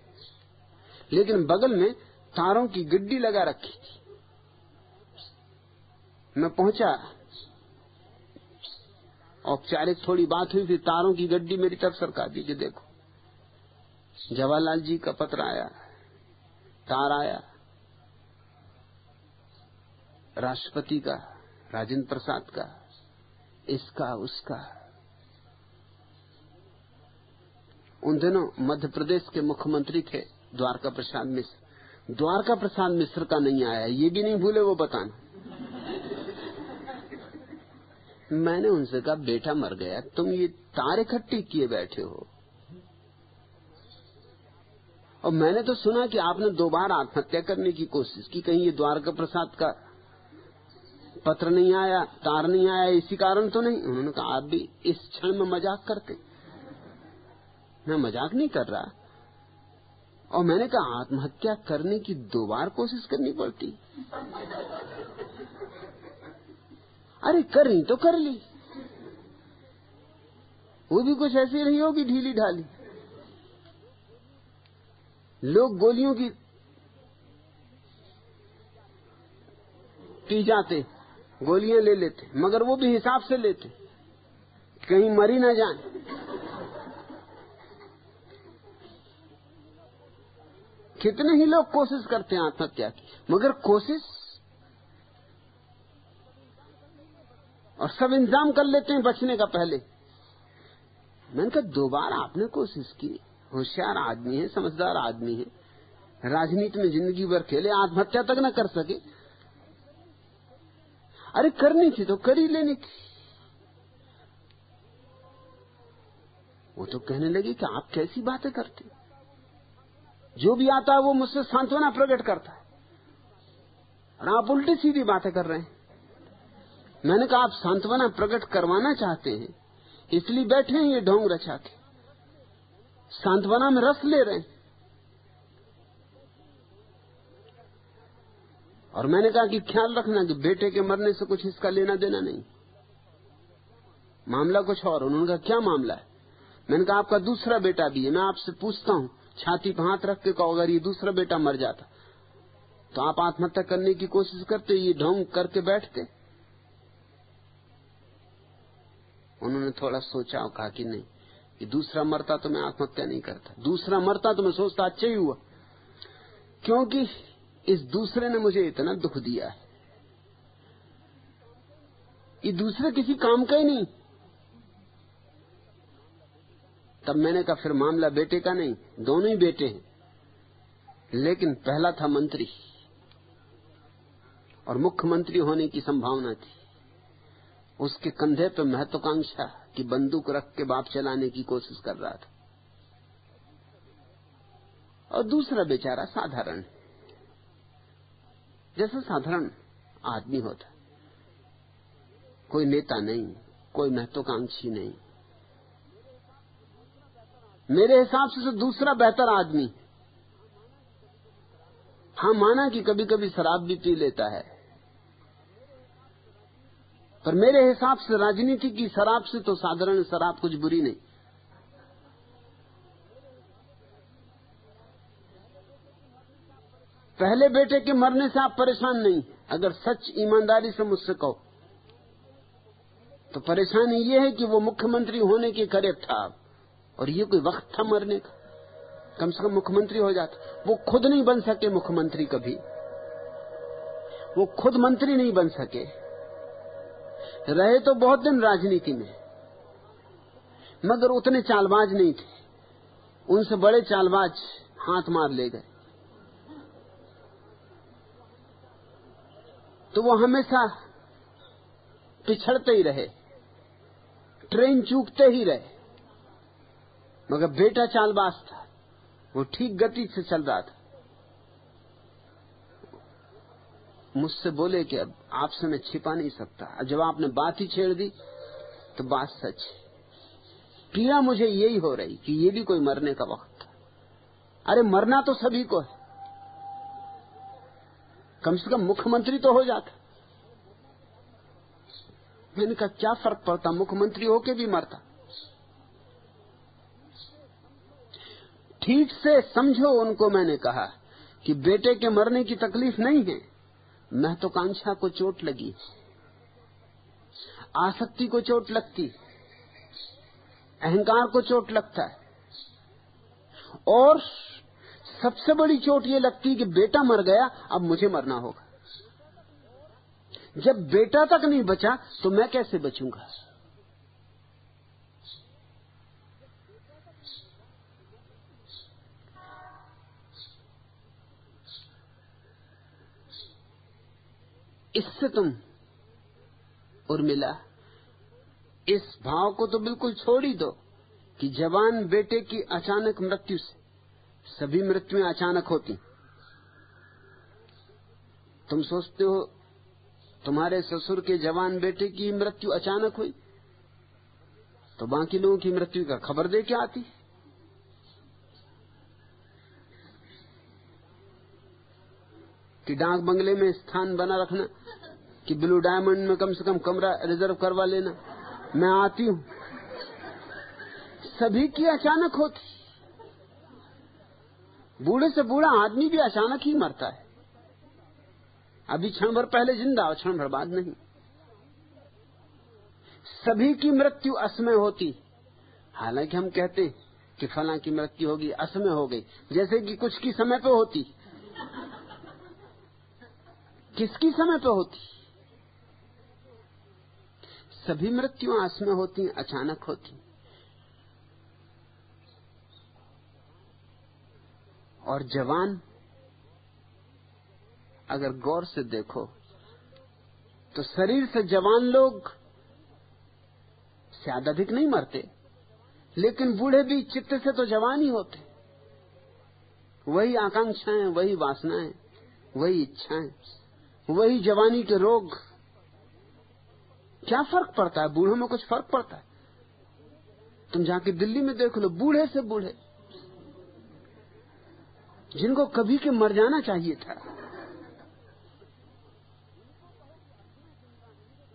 लेकिन बगल में तारों की गिड्डी लगा रखी थी। मैं पहुंचा, औपचारिक थोड़ी बात हुई, फिर तारों की गड्डी मेरी तरफ सरका दी कि देखो जवाहरलाल जी का पत्र आया, तार आया, राष्ट्रपति का, राजेंद्र प्रसाद का, इसका उसका। उन दिनों मध्य प्रदेश के मुख्यमंत्री थे द्वारका प्रसाद मिश्र। द्वारका प्रसाद मिश्र का नहीं आया, ये भी नहीं भूले वो बताना। मैंने उनसे कहा बेटा मर गया, तुम ये तार इकट्ठी किए बैठे हो, और मैंने तो सुना कि आपने 2 बार आत्महत्या करने की कोशिश की, कहीं ये द्वारका प्रसाद का पत्र नहीं आया, तार नहीं आया, इसी कारण तो नहीं। उन्होंने कहा आप भी इस क्षण में मजाक करते। मैं मजाक नहीं कर रहा। और मैंने कहा आत्महत्या करने की 2 बार कोशिश करनी पड़ती। अरे करी तो कर ली, वो भी कुछ ऐसी नहीं होगी ढीली ढाली। लोग गोलियों की पी जाते, गोलियां ले लेते, मगर वो भी हिसाब से लेते, कहीं मरी ना जाए। कितने ही लोग कोशिश करते हैं आत्महत्या की, मगर कोशिश और सब इंतजाम कर लेते हैं बचने का पहले। मैंने कहा 2 बार आपने कोशिश की, होशियार आदमी है, समझदार आदमी है, राजनीति में जिंदगी भर खेले, आत्महत्या तक न कर सके। अरे करनी थी तो कर ही लेनी थी। वो तो कहने लगी कि आप कैसी बातें करते, जो भी आता है वो मुझसे सांत्वना प्रकट करता है, और आप उल्टी सीधी बातें कर रहे हैं। मैंने कहा आप सांत्वना प्रकट करवाना चाहते हैं, इसलिए बैठे हैं ये ढोंग रचा के, सांत्वना में रस ले रहे हैं। और मैंने कहा कि ख्याल रखना कि बेटे के मरने से कुछ इसका लेना देना नहीं, मामला कुछ और। उन्होंने कहा क्या मामला है? मैंने कहा आपका दूसरा बेटा भी है, मैं आपसे पूछता हूं, छाती पर हाथ रख के कहो अगर ये दूसरा बेटा मर जाता तो आप आत्महत्या करने की कोशिश करते, ये ढोंग करके बैठते? उन्होंने थोड़ा सोचा और कहा कि नहीं, कि दूसरा मरता तो मैं आत्महत्या नहीं करता, दूसरा मरता तो मैं सोचता अच्छा ही हुआ, क्योंकि इस दूसरे ने मुझे इतना दुख दिया है, ये दूसरे किसी काम का ही नहीं। तब मैंने कहा फिर मामला बेटे का नहीं, दोनों ही बेटे हैं, लेकिन पहला था मंत्री और मुख्यमंत्री होने की संभावना थी, उसके कंधे पे महत्वाकांक्षा की बंदूक रख के बाप चलाने की कोशिश कर रहा था, और दूसरा बेचारा साधारण, जैसा साधारण आदमी होता, कोई नेता नहीं, कोई महत्वाकांक्षी नहीं। मेरे हिसाब से तो दूसरा बेहतर आदमी। हाँ माना कि कभी कभी शराब भी पी लेता है, पर मेरे हिसाब से राजनीति की शराब से तो साधारण शराब कुछ बुरी नहीं। पहले बेटे के मरने से आप परेशान नहीं, अगर सच ईमानदारी से मुझसे कहो तो परेशानी ये है कि वो मुख्यमंत्री होने के करीब था, और ये कोई वक्त था मरने का, कम से कम मुख्यमंत्री हो जाता। वो खुद नहीं बन सके मुख्यमंत्री, कभी वो खुद मंत्री नहीं बन सके, रहे तो बहुत दिन राजनीति में, मगर उतने चालबाज नहीं थे, उनसे बड़े चालबाज हाथ मार ले गए। तो वो हमेशा पिछड़ते ही रहे, ट्रेन चूकते ही रहे। मगर बेटा चालबाज था, वो ठीक गति से चल रहा था। मुझसे बोले कि अब आपसे मैं छिपा नहीं सकता, जब आपने बात ही छेड़ दी तो बात सच है। पीड़ा मुझे यही हो रही कि ये भी कोई मरने का वक्त था। अरे मरना तो सभी को है, कम से कम मुख्यमंत्री तो हो जाता। मैंने कहा क्या फर्क पड़ता, मुख्यमंत्री होके भी मरता। ठीक से समझो उनको। मैंने कहा कि बेटे के मरने की तकलीफ नहीं है, महत्वाकांक्षा को चोट लगी, आसक्ति को चोट लगती, अहंकार को चोट लगता है, और सबसे बड़ी चोट ये लगती कि बेटा मर गया, अब मुझे मरना होगा। जब बेटा तक नहीं बचा तो मैं कैसे बचूंगा? इससे तुम उर्मिला इस भाव को तो बिल्कुल छोड़ ही दो कि जवान बेटे की अचानक मृत्यु से सभी मृत्युएं अचानक होती। तुम सोचते हो तुम्हारे ससुर के जवान बेटे की मृत्यु अचानक हुई तो बाकी लोगों की मृत्यु का खबर दे के आती। कि डाक बंगले में स्थान बना रखना, कि ब्लू डायमंड में कम से कम कमरा रिजर्व करवा लेना, मैं आती हूं। सभी की अचानक होती। बूढ़े से बूढ़ा आदमी भी अचानक ही मरता है। अभी क्षण भर पहले जिंदा और क्षण भर बाद नहीं। सभी की मृत्यु असमय होती। हालांकि हम कहते कि फलां की मृत्यु होगी, असमय हो गई, जैसे कि कुछ की समय पे होती। किसकी समय पे होती? सभी मृत्युएं असमय होती, अचानक होती। और जवान अगर गौर से देखो तो शरीर से जवान लोग ज्यादा अधिक नहीं मरते, लेकिन बूढ़े भी चित्त से तो जवान ही होते। वही आकांक्षाएं, वही वासनाएं, वही इच्छाएं, वही जवानी के रोग। क्या फर्क पड़ता है? बूढ़ों में कुछ फर्क पड़ता है? तुम जाके दिल्ली में देख लो, बूढ़े से बूढ़े जिनको कभी के मर जाना चाहिए था,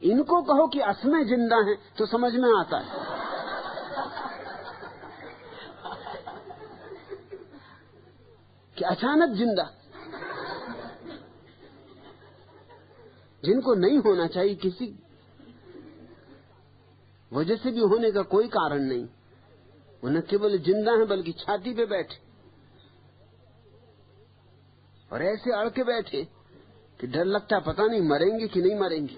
इनको कहो कि असमय जिंदा हैं तो समझ में आता है। कि अचानक जिंदा, जिनको नहीं होना चाहिए, किसी वजह से भी होने का कोई कारण नहीं, वो न केवल जिंदा है बल्कि छाती पे बैठे और ऐसे अड़ के बैठे कि डर लगता, पता नहीं मरेंगे कि नहीं मरेंगे।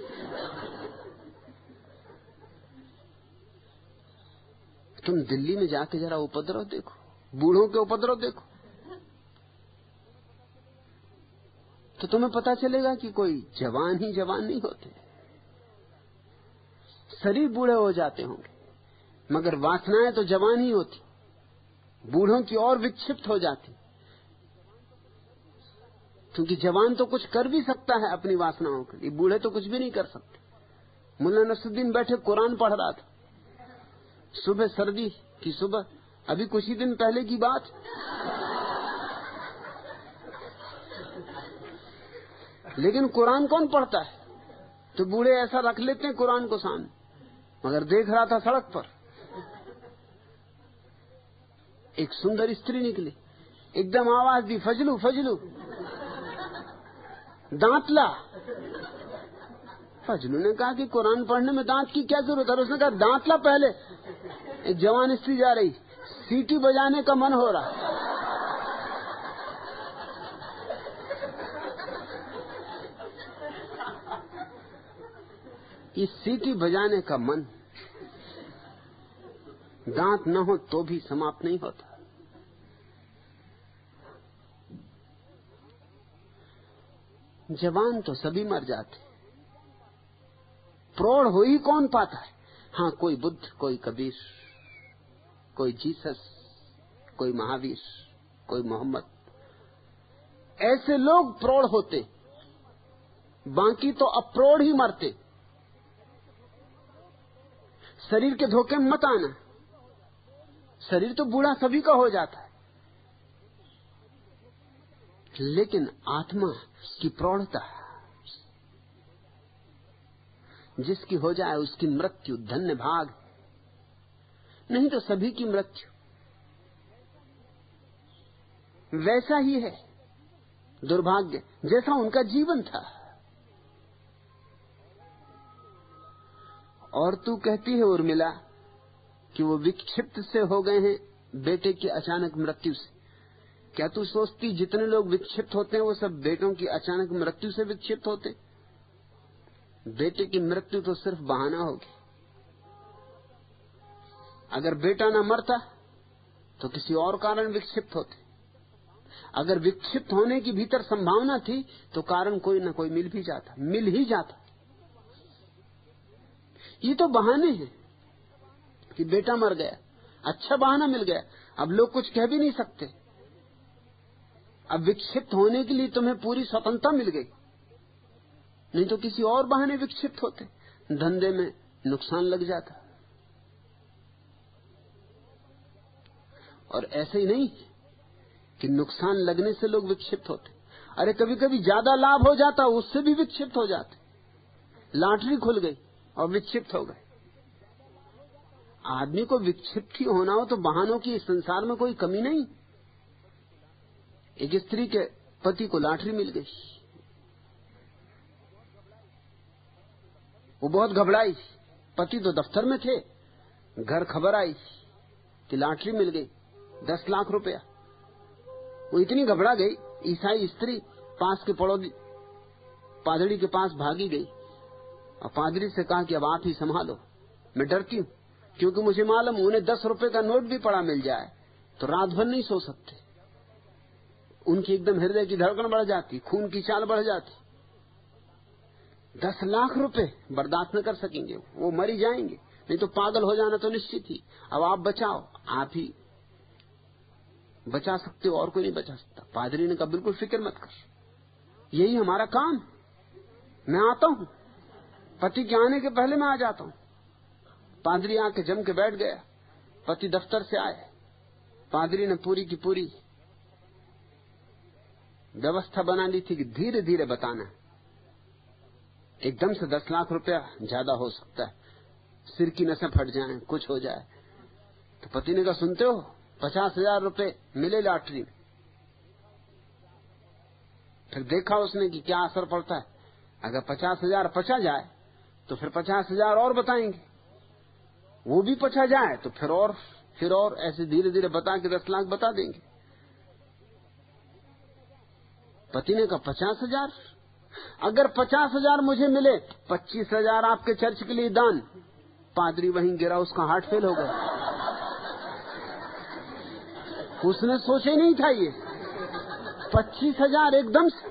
तुम दिल्ली में जाके जरा उपद्रव देखो, बूढ़ों के उपद्रव देखो, तो तुम्हें पता चलेगा कि कोई जवान ही जवान नहीं होते। शरीर बूढ़े हो जाते होंगे मगर वासनाएं तो जवान ही होती, बूढ़ों की और विक्षिप्त हो जाती। क्योंकि जवान तो कुछ कर भी सकता है अपनी वासनाओं के लिए, बूढ़े तो कुछ भी नहीं कर सकते। मुल्ला नसरुद्दीन बैठे कुरान पढ़ रहा था, सुबह सर्दी की सुबह, अभी कुछ ही दिन पहले की बात। लेकिन कुरान कौन पढ़ता है? तो बूढ़े ऐसा रख लेते हैं कुरान को सामने। मगर देख रहा था सड़क पर एक सुंदर स्त्री निकली, एकदम आवाज दी, फजलू फजलू, दांत ला। फजलू ने कहा कि कुरान पढ़ने में दांत की क्या जरूरत है? उसने कहा दांत ला पहले। एक जवान स्त्री जा रही, सीटी बजाने का मन हो रहा। ये सीटी बजाने का मन दांत न हो तो भी समाप्त नहीं होता। जवान तो सभी मर जाते, प्रौढ़ हो ही कौन पाता है? हाँ, कोई बुद्ध, कोई कबीर, कोई जीसस, कोई महावीर, कोई मोहम्मद, ऐसे लोग प्रौढ़ होते। बाकी तो अप्रोढ़ ही मरते। शरीर के धोखे में मत आना, शरीर तो बूढ़ा सभी का हो जाता है, लेकिन आत्मा की प्रौढ़ता जिसकी हो जाए उसकी मृत्यु धन्य भाग, नहीं तो सभी की मृत्यु वैसा ही है, दुर्भाग्य जैसा उनका जीवन था। और तू कहती है उर्मिला कि वो विक्षिप्त से हो गए हैं बेटे की अचानक मृत्यु से। क्या तू सोचती जितने लोग विक्षिप्त होते हैं वो सब बेटों की अचानक मृत्यु से विक्षिप्त होते? बेटे की मृत्यु तो सिर्फ बहाना होगी। अगर बेटा ना मरता तो किसी और कारण विक्षिप्त होते। अगर विक्षिप्त होने की भीतर संभावना थी तो कारण कोई ना कोई मिल ही जाता। ये तो बहाने हैं कि बेटा मर गया, अच्छा बहाना मिल गया, अब लोग कुछ कह भी नहीं सकते। अब विक्षिप्त होने के लिए तुम्हें पूरी स्वतंत्रता मिल गई, नहीं तो किसी और बहाने विक्षिप्त होते, धंधे में नुकसान लग जाता। और ऐसे ही नहीं कि नुकसान लगने से लोग विक्षिप्त होते, अरे कभी कभी ज्यादा लाभ हो जाता उससे भी विक्षिप्त हो जाते। लॉटरी खुल गई और विक्षिप्त हो गए। आदमी को विक्षिप्त ही होना हो तो बहानों की इस संसार में कोई कमी नहीं। एक स्त्री के पति को लॉटरी मिल गई, वो बहुत घबराई। पति तो दफ्तर में थे, घर खबर आई कि लॉटरी मिल गई 10 लाख रुपया। वो इतनी घबरा गई, ईसाई स्त्री पास के पड़ोसी पादरी के पास भागी गई और पादरी से कहा कि अब आप ही संभालो, मैं डरती हूं क्योंकि मुझे मालूम उन्हें 10 रुपए का नोट भी पड़ा मिल जाए तो रात भर नहीं सो सकते। उनकी एकदम हृदय की धड़कन बढ़ जाती, खून की चाल बढ़ जाती। 10 लाख रुपए बर्दाश्त न कर सकेंगे, वो मरी जाएंगे, नहीं तो पागल हो जाना तो निश्चित ही। अब आप बचाओ, आप ही बचा सकते हो और कोई नहीं बचा सकता। पादरी ने कहा बिल्कुल फिक्र मत कर, यही हमारा काम, मैं आता हूं, पति के आने के पहले मैं आ जाता हूं। पादरी आके जम के बैठ गया। पति दफ्तर से आए, पादरी ने पूरी की पूरी व्यवस्था बना ली थी कि धीरे धीरे बताना, एकदम से 10 लाख रुपया ज्यादा हो सकता है, सिर की नसें फट जाएं, कुछ हो जाए। तो पति ने कहा सुनते हो 50,000 रुपए मिले लॉटरी में। फिर देखा उसने कि क्या असर पड़ता है। अगर 50,000 पचा जाए तो फिर 50,000 और बताएंगे, वो भी पचा जाए तो फिर और ऐसे धीरे धीरे बता के 10 लाख बता देंगे। पति ने कहा 50,000, अगर 50,000 मुझे मिले 25,000 आपके चर्च के लिए दान। पादरी वहीं गिरा, उसका हार्ट फेल हो गया। उसने सोचे नहीं था ये 25,000 एकदम से।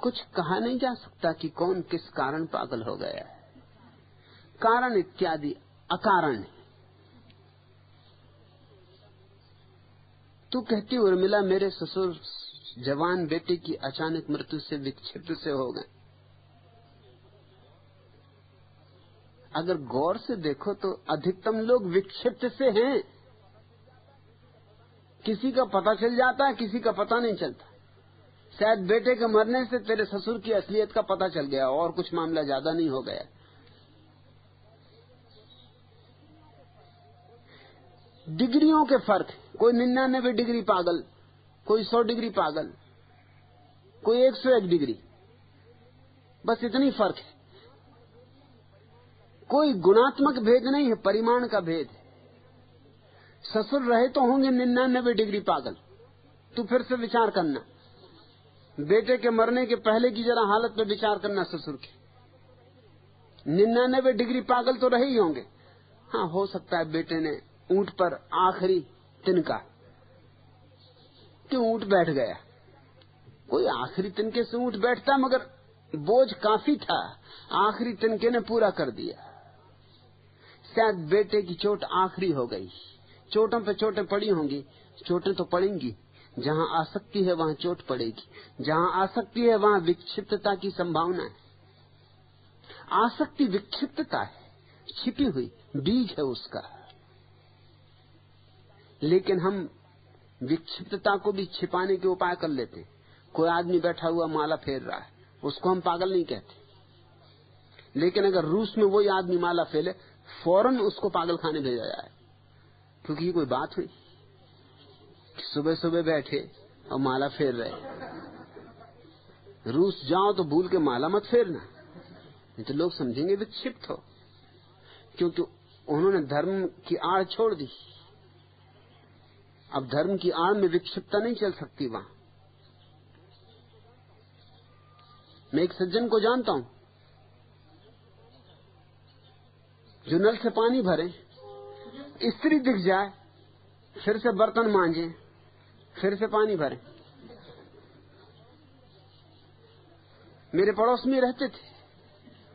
कुछ कहा नहीं जा सकता कि कौन किस कारण पागल हो गया है। कारण इत्यादि अकारण है। तू कहती उर्मिला मेरे ससुर जवान बेटे की अचानक मृत्यु से विक्षिप्त से हो गए। अगर गौर से देखो तो अधिकतम लोग विक्षिप्त से हैं। किसी का पता चल जाता है, किसी का पता नहीं चलता। शायद बेटे के मरने से तेरे ससुर की असलियत का पता चल गया और कुछ मामला ज्यादा नहीं हो गया। डिग्रियों के फर्क, कोई 99 डिग्री पागल, कोई 100 डिग्री पागल, कोई 101 डिग्री, बस इतनी फर्क है। कोई गुणात्मक भेद नहीं है, परिमाण का भेद है। ससुर रहे तो होंगे 99 डिग्री पागल। तू फिर से विचार करना, बेटे के मरने के पहले की जरा हालत पे विचार करना ससुर की। 99 डिग्री पागल तो रहे ही होंगे। हाँ, हो सकता है बेटे ने ऊंट पर आखिरी तिनका कि ऊंट बैठ गया। कोई आखिरी तिनके से ऊंट बैठता, मगर बोझ काफी था, आखिरी तिनके ने पूरा कर दिया। शायद बेटे की चोट आखिरी हो गई, चोटों पे चोटें पड़ी होंगी, चोटें तो पड़ेंगी। जहां आसक्ति है वहां चोट पड़ेगी। जहां आसक्ति है वहां विक्षिप्तता की संभावना है। आसक्ति विक्षिप्तता है, छिपी हुई बीज है उसका। लेकिन हम विक्षिप्तता को भी छिपाने के उपाय कर लेते हैं। कोई आदमी बैठा हुआ माला फेर रहा है, उसको हम पागल नहीं कहते, लेकिन अगर रूस में वही आदमी माला फेले, फौरन उसको पागल खाने भेजा जाए। क्योंकि ये कोई बात हुई कि सुबह सुबह बैठे और माला फेर रहे। रूस जाओ तो भूल के माला मत फेरना, नहीं तो लोग समझेंगे विक्षिप्त हो, क्योंकि उन्होंने धर्म की आड़ छोड़ दी। अब धर्म की आड़ में विक्षिप्तता नहीं चल सकती वहां। मैं एक सज्जन को जानता हूं जो नल से पानी भरे, स्त्री दिख जाए, फिर से बर्तन मांजे, फिर से पानी भरे। मेरे पड़ोस में रहते थे,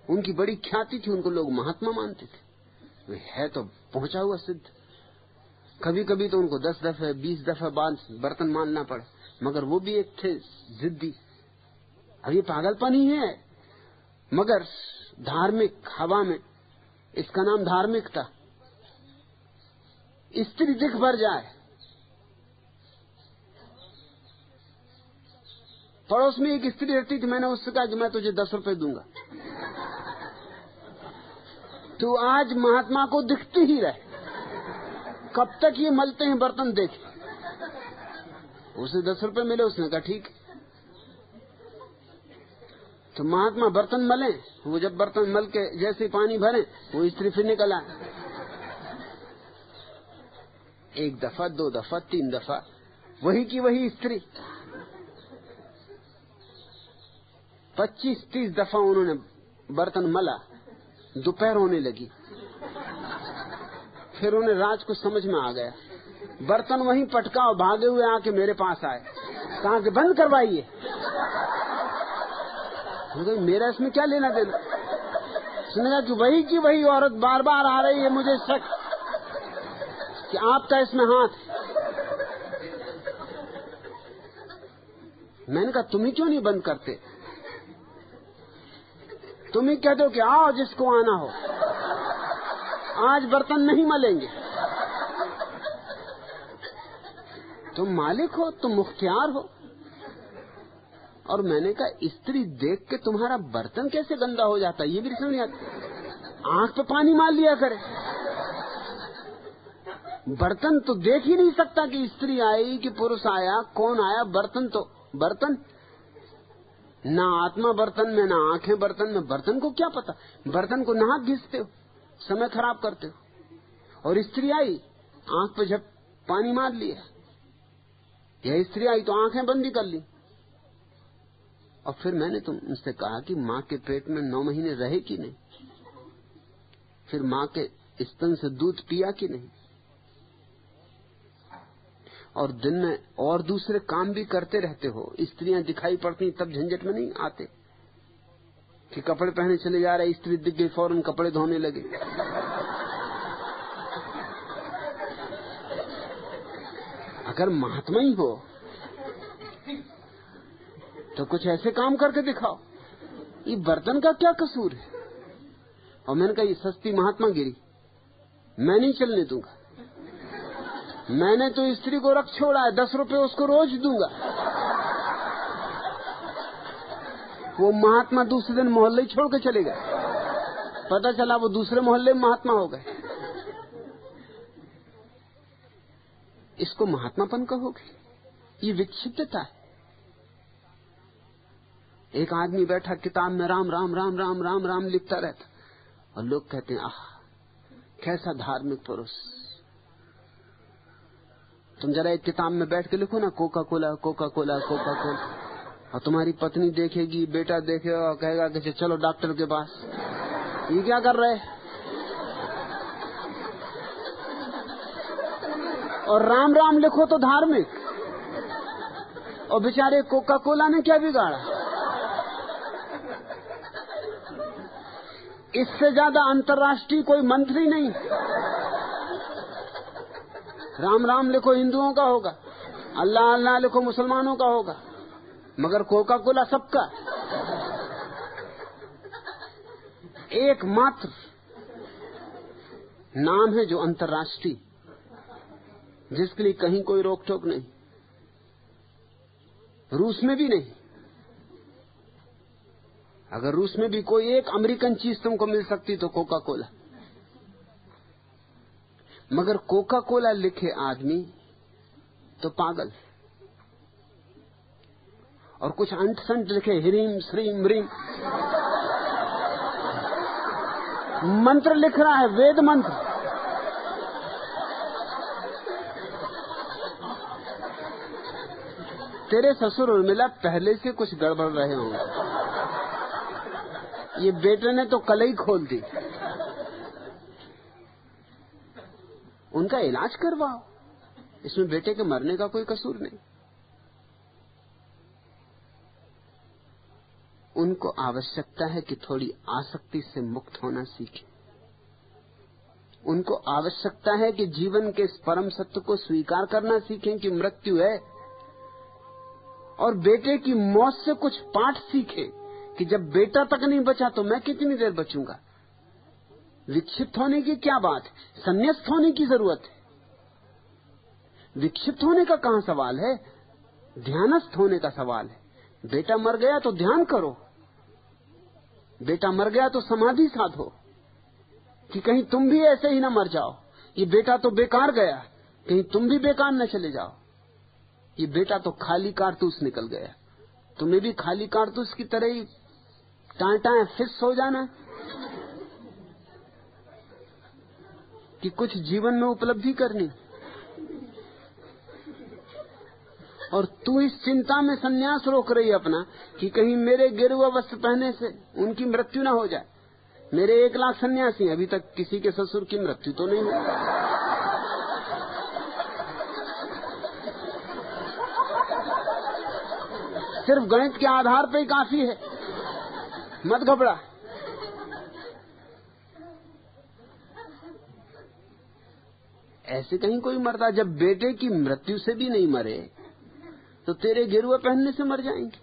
उनकी बड़ी ख्याति थी, उनको लोग महात्मा मानते थे। वे है तो पहुंचा हुआ सिद्ध। कभी कभी तो उनको 10 दफे 20 दफे बाद बर्तन मानना पड़े, मगर वो भी एक थे जिद्दी। अब ये पागलपन ही है, मगर धार्मिक हवा में इसका नाम धार्मिकता। स्त्री दिख भर जाए, पड़ोस में एक स्त्री रहती थी, मैंने उससे कहा कि मैं तुझे 10 रुपए दूंगा, तू आज महात्मा को दिखती ही रहे, कब तक ये मलते हैं बर्तन देख। उसे 10 रुपए मिले, उसने कहा ठीक। तो महात्मा बर्तन मले, वो जब बर्तन मल के जैसे पानी भरे, वो स्त्री फिर निकल आए। 1 दफा 2 दफा 3 दफा वही की वही स्त्री। 25-30 दफा उन्होंने बर्तन मला, दोपहर होने लगी। फिर उन्हें राज को समझ में आ गया, बर्तन वहीं पटका, भागे हुए आके मेरे पास आए, कहा कि बंद करवाइए। मेरा इसमें क्या लेना देना। उसने कहा कि वही की वही औरत बार बार आ रही है, मुझे शक कि आपका इसमें हाथ। मैंने कहा तुम ही क्यों नहीं बंद करते, तुम ही कह दो कि आओ जिसको आना हो, आज बर्तन नहीं मलेंगे। तुम मालिक हो, तुम मुख्तियार हो। और मैंने कहा स्त्री देख के तुम्हारा बर्तन कैसे गंदा हो जाता है, ये भी समझ नहीं आता। आंख पे पानी मार लिया करे, बर्तन तो देख ही नहीं सकता कि स्त्री आई कि पुरुष आया, कौन आया। बर्तन तो बर्तन, ना आत्मा बर्तन में, ना आंखें बर्तन में। बर्तन को क्या पता, बर्तन को नाक घिसते हो, समय खराब करते हो। और स्त्री आई, आंख पे जब पानी मार लिया, यह स्त्री आई तो आंखें बंदी कर ली। और फिर मैंने तुमसे कहा कि मां के पेट में 9 महीने रहे कि नहीं, फिर मां के स्तन से दूध पिया कि नहीं, और दिन में और दूसरे काम भी करते रहते हो। स्त्रियां दिखाई पड़ती तब झंझट में नहीं आते कि कपड़े पहने चले जा रहे, स्त्री दिख गई फौरन कपड़े धोने लगे। अगर महात्मा ही हो तो कुछ ऐसे काम करके दिखाओ। ये बर्तन का क्या कसूर है। और मैंने कहा ये सस्ती महात्मागिरी मैं नहीं चलने दूंगा। मैंने तो स्त्री को रख छोड़ा है, 10 रुपए उसको रोज दूंगा। वो महात्मा दूसरे दिन मोहल्ले छोड़ के चले गए, पता चला वो दूसरे मोहल्ले में महात्मा हो गए। इसको महात्मापन कहोगे? ये विक्षिप्तता है। एक आदमी बैठा किताब में राम राम राम राम राम राम लिखता रहता, और लोग कहते हैं आह कैसा धार्मिक पुरुष। तुम जरा एक किताब में बैठ के लिखो ना Coca Cola Coca Cola Coca Cola, और तुम्हारी पत्नी देखेगी, बेटा देखेगा और कहेगा कि चलो डॉक्टर के पास। ये क्या कर रहे? और राम राम लिखो तो धार्मिक, और बेचारे कोका कोला ने क्या बिगाड़ा? इससे ज्यादा अंतर्राष्ट्रीय कोई मंत्री नहीं। राम राम लिखो हिंदुओं का होगा, अल्लाह अल्लाह लिखो मुसलमानों का होगा, मगर कोका कोला सबका। एकमात्र नाम है जो अंतर्राष्ट्रीय, जिसके लिए कहीं कोई रोक टोक नहीं, रूस में भी नहीं। अगर रूस में भी कोई एक अमेरिकन चीज तुमको मिल सकती तो कोका कोला, मगर कोका कोला लिखे आदमी तो पागल, और कुछ अंट संट लिखे हिरीम श्रीम रीम, मंत्र लिख रहा है, वेद मंत्र। तेरे ससुर उर्मिला पहले से कुछ गड़बड़ रहे होंगे, ये बेटे ने तो कलई खोल दी। उनका इलाज करवाओ, इसमें बेटे के मरने का कोई कसूर नहीं। उनको आवश्यकता है कि थोड़ी आसक्ति से मुक्त होना सीखें। उनको आवश्यकता है कि जीवन के इस परम सत्य को स्वीकार करना सीखें कि मृत्यु है, और बेटे की मौत से कुछ पाठ सीखें कि जब बेटा तक नहीं बचा तो मैं कितनी देर बचूंगा। विक्षिप्त होने की क्या बात है, संन्यास्त होने की जरूरत है। विक्षिप्त होने का कहां सवाल है, ध्यानस्थ होने का सवाल है। बेटा मर गया तो ध्यान करो, बेटा मर गया तो समाधि साधो कि कहीं तुम भी ऐसे ही ना मर जाओ। ये बेटा तो बेकार गया, कहीं तुम भी बेकार न चले जाओ। ये बेटा तो खाली कारतूस निकल गया, तुम्हें भी खाली कारतूस की तरह ही टाँटाएं फिस हो जाना कि कुछ जीवन में उपलब्धि करनी। और तू इस चिंता में सन्यास रोक रही अपना कि कहीं मेरे गेरुआ वस्त्र पहने से उनकी मृत्यु ना हो जाए। मेरे 1 लाख सन्यासी, अभी तक किसी के ससुर की मृत्यु तो नहीं हुई। सिर्फ गणित के आधार पर ही काफी है, मत घबरा। ऐसे कहीं कोई मरता, जब बेटे की मृत्यु से भी नहीं मरे तो तेरे गेरुआ पहनने से मर जाएंगे।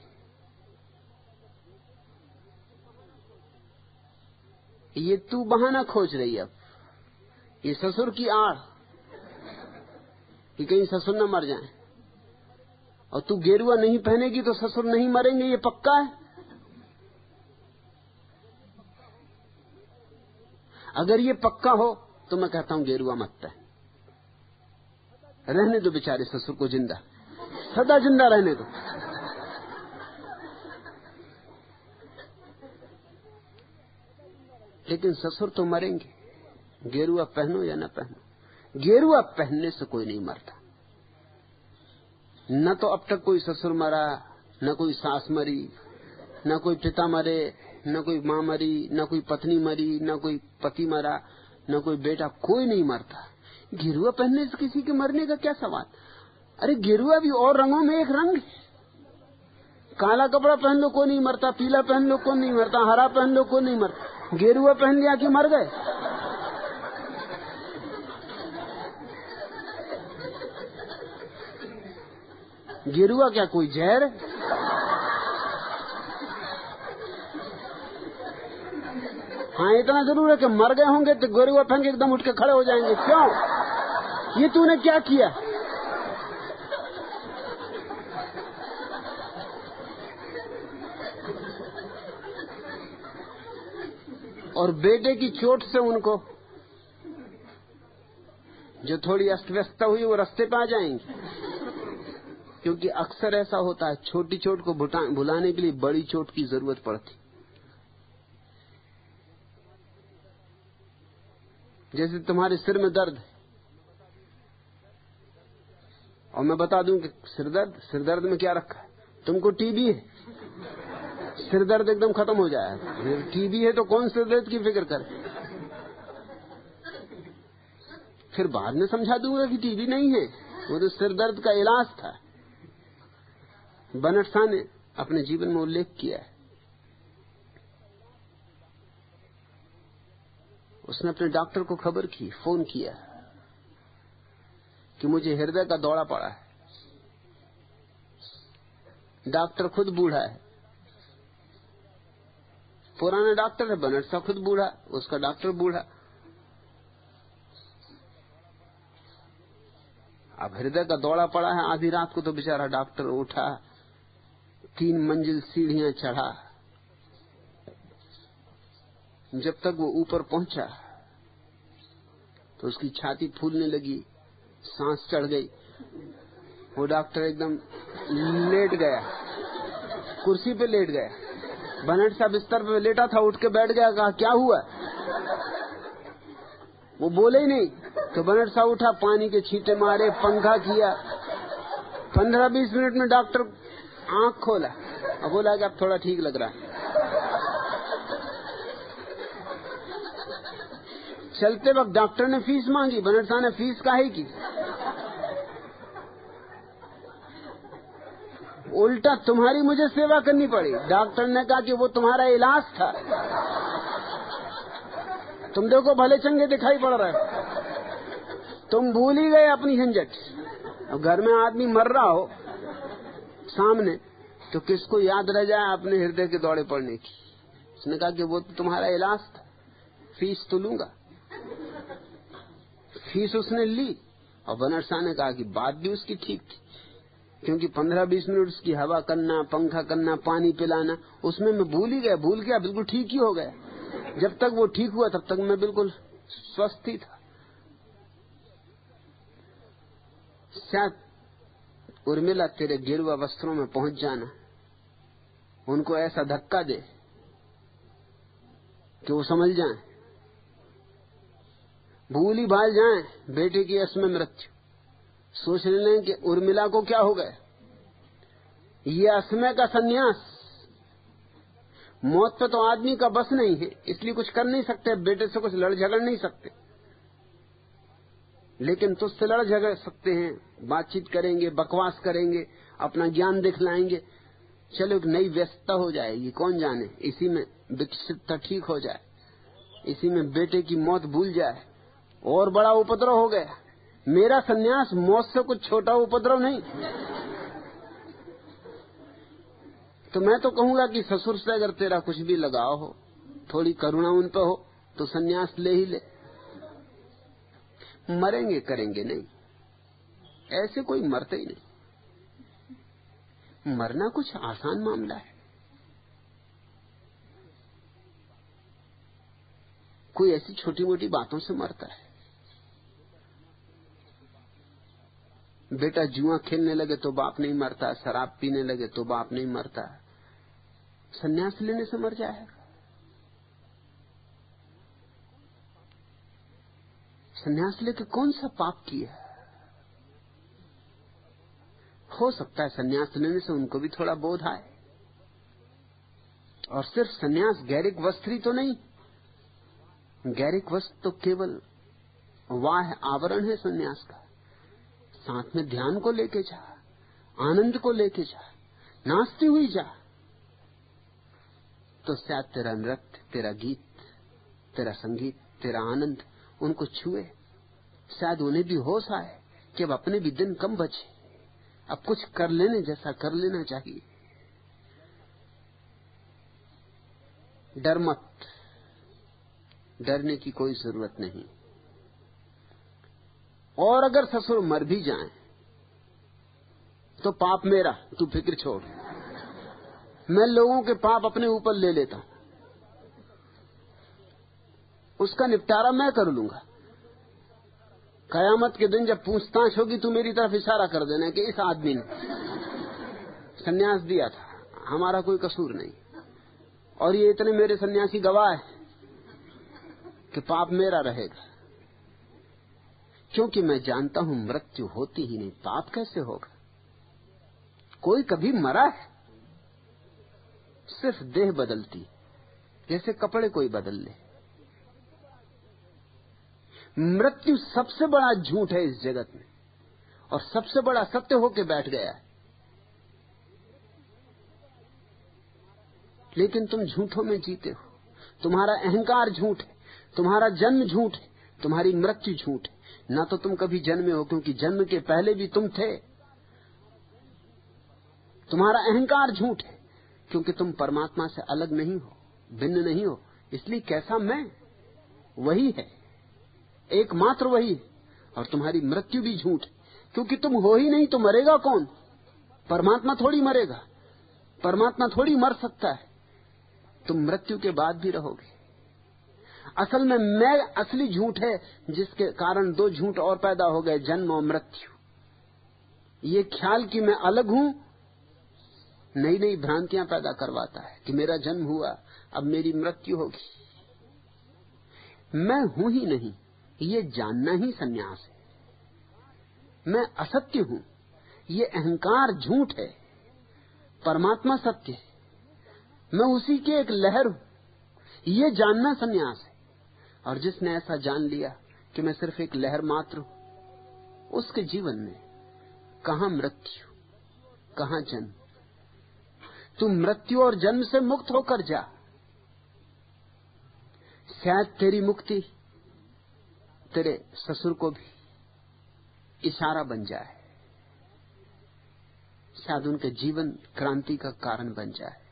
ये तू बहाना खोज रही, अब ये ससुर की आड़ कि कहीं ससुर न मर जाए, और तू गेरुआ नहीं पहनेगी तो ससुर नहीं मरेंगे, ये पक्का है। अगर ये पक्का हो तो मैं कहता हूं गेरुआ मत पहन, रहने दो बेचारे ससुर को जिंदा, सदा जिंदा रहने दो। लेकिन ससुर तो मरेंगे, गेरुआ पहनो या न पहनो। गेरुआ पहनने से कोई नहीं मरता। न तो अब तक कोई ससुर मरा, न कोई सास मरी, न कोई पिता मरे, न कोई मां मरी, न कोई पत्नी मरी, न कोई पति मरा, न कोई बेटा, कोई नहीं मरता। गेरुआ पहनने से किसी के मरने का क्या सवाल। अरे गेरुआ भी और रंगों में एक रंग है। काला कपड़ा पहन लो कोई नहीं मरता, पीला पहन लो कोई नहीं मरता, हरा पहन लो कोई नहीं मरता। गेरुआ पहन लिया कि मर गए। गेरुआ क्या कोई जहर है? हाँ, इतना जरूर है कि मर गए होंगे तो गेरुआ पहन के एकदम उठ के खड़े हो जाएंगे। क्यों? ये तूने क्या किया? और बेटे की चोट से उनको जो थोड़ी अस्त व्यस्तता हुई वो रास्ते पे आ जाएंगे, क्योंकि अक्सर ऐसा होता है, छोटी चोट को भुलाने के लिए बड़ी चोट की जरूरत पड़ती। जैसे तुम्हारे सिर में दर्द है और मैं बता दूं कि सिर दर्द में क्या रखा है, तुमको टीबी है, सिर दर्द एकदम खत्म हो जाएगा। टीबी है तो कौन सिर दर्द की फिक्र करे। फिर बाद में समझा दूंगा कि टीबी नहीं है, वो तो सिर दर्द का इलाज था। बनट शाह ने अपने जीवन में उल्लेख किया है, उसने अपने डॉक्टर को खबर की, फोन किया कि मुझे हृदय का दौरा पड़ा है। डॉक्टर खुद बूढ़ा है, पुराना डॉक्टर है, बनट सा खुद बूढ़ा, उसका डॉक्टर बूढ़ा। अब हृदय का दौरा पड़ा है आधी रात को, तो बेचारा डॉक्टर उठा, 3 मंजिल सीढ़ियां चढ़ा। जब तक वो ऊपर पहुंचा तो उसकी छाती फूलने लगी, सांस चढ़ गई। वो डॉक्टर एकदम लेट गया, कुर्सी पे लेट गया। बनट सा बिस्तर पे लेटा था, उठ के बैठ गया, कहा क्या हुआ? वो बोले ही नहीं। तो बनट सा उठा, पानी के छींटे मारे, पंखा किया। 15-20 मिनट में डॉक्टर आंख खोला और बोला कि अब थोड़ा ठीक लग रहा है। चलते वक्त डॉक्टर ने फीस मांगी, बनट सा ने फीस काहे की? उल्टा तुम्हारी मुझे सेवा करनी पड़ी। डॉक्टर ने कहा कि वो तुम्हारा इलाज था, तुम देखो भले चंगे दिखाई पड़ रहे हो, तुम भूल ही गए अपनी झंझट। अब घर में आदमी मर रहा हो सामने, तो किसको याद रह जाए अपने हृदय के दौड़े पड़ने की? उसने कहा कि वो तो तुम्हारा इलाज था, फीस तो लूंगा। फीस उसने ली, और बनट शाह ने कहा कि बात भी उसकी ठीक थी, क्योंकि 15-20 मिनट उसकी हवा करना, पंखा करना, पानी पिलाना, उसमें मैं भूल गया, बिल्कुल ठीक ही हो गया। जब तक वो ठीक हुआ तब तक मैं बिल्कुल स्वस्थ ही था। शायद उर्मिला तेरे गेरुआ वस्त्रों में पहुंच जाना उनको ऐसा धक्का दे कि वो समझ जाएं, भूल ही भाल जाएं बेटे की असमय मृत्यु। सोचने लें कि उर्मिला को क्या हो गया। ये असमय का सन्यास, मौत पे तो आदमी का बस नहीं है, इसलिए कुछ कर नहीं सकते, बेटे से कुछ लड़ झगड़ नहीं सकते, लेकिन तुझसे लड़ झगड़ सकते हैं, बातचीत करेंगे, बकवास करेंगे, अपना ज्ञान दिखलाएंगे। चलो एक नई व्यस्तता हो जाएगी, कौन जाने इसी में विकसितता ठीक हो जाए, इसी में बेटे की मौत भूल जाए। और बड़ा उपद्रव हो गया। मेरा सन्यास मौत से कुछ छोटा उपद्रव नहीं। तो मैं तो कहूंगा कि ससुर से अगर तेरा कुछ भी लगाव हो, थोड़ी करुणा उन पर हो, तो सन्यास ले ही ले। मरेंगे करेंगे नहीं, ऐसे कोई मरते ही नहीं। मरना कुछ आसान मामला है। कोई ऐसी छोटी मोटी बातों से मरता है। बेटा जुआ खेलने लगे तो बाप नहीं मरता, शराब पीने लगे तो बाप नहीं मरता, संन्यास लेने से मर जाएगा। संन्यास लेके कौन सा पाप किया? हो सकता है संन्यास लेने से उनको भी थोड़ा बोध आए। और सिर्फ संन्यास गैरिक वस्त्री तो नहीं, गैरिक वस्त्र तो केवल वाह आवरण है संन्यास का। साथ में ध्यान को लेके जा, आनंद को लेके जा, नाचती हुई जा, तो शायद तेरा नृत्य, तेरा गीत, तेरा संगीत, तेरा आनंद उनको छुए। शायद उन्हें भी होश आए कि अब अपने भी दिन कम बचे, अब कुछ कर लेने जैसा कर लेना चाहिए। डर मत, डरने की कोई जरूरत नहीं। और अगर ससुर मर भी जाएं तो पाप मेरा, तू फिक्र छोड़। मैं लोगों के पाप अपने ऊपर ले लेता हूं, उसका निपटारा मैं कर लूंगा। कयामत के दिन जब पूछताछ होगी तो मेरी तरफ इशारा कर देना कि इस आदमी ने सन्यास दिया था, हमारा कोई कसूर नहीं, और ये इतने मेरे सन्यासी गवाह है कि पाप मेरा रहेगा। क्योंकि मैं जानता हूं मृत्यु होती ही नहीं, पाप कैसे होगा? कोई कभी मरा है? सिर्फ देह बदलती, जैसे कपड़े कोई बदल ले। मृत्यु सबसे बड़ा झूठ है इस जगत में, और सबसे बड़ा सत्य होके बैठ गया है। लेकिन तुम झूठों में जीते हो। तुम्हारा अहंकार झूठ है, तुम्हारा जन्म झूठ है, तुम्हारी मृत्यु झूठ है। ना तो तुम कभी जन्मे हो, क्योंकि जन्म के पहले भी तुम थे। तुम्हारा अहंकार झूठ है, क्योंकि तुम परमात्मा से अलग नहीं हो, भिन्न नहीं हो। इसलिए कैसा मैं? वही है, एकमात्र वही है। और तुम्हारी मृत्यु भी झूठ है, क्योंकि तुम हो ही नहीं तो मरेगा कौन? परमात्मा थोड़ी मरेगा, परमात्मा थोड़ी मर सकता है। तुम मृत्यु के बाद भी रहोगे। असल में मैं असली झूठ है, जिसके कारण दो झूठ और पैदा हो गए, जन्म और मृत्यु। ये ख्याल कि मैं अलग हूं नई नई भ्रांतियां पैदा करवाता है कि मेरा जन्म हुआ, अब मेरी मृत्यु होगी। मैं हूं ही नहीं, ये जानना ही संन्यास है। मैं असत्य हूं, ये अहंकार झूठ है, परमात्मा सत्य है। मैं उसी की एक लहर हूं, ये जानना संन्यास है। और जिसने ऐसा जान लिया कि मैं सिर्फ एक लहर मात्र हूं, उसके जीवन में कहां मृत्यु, कहां जन्म। तू मृत्यु और जन्म से मुक्त होकर जा, शायद तेरी मुक्ति तेरे ससुर को भी इशारा बन जाए, शायद उनके जीवन क्रांति का कारण बन जाए।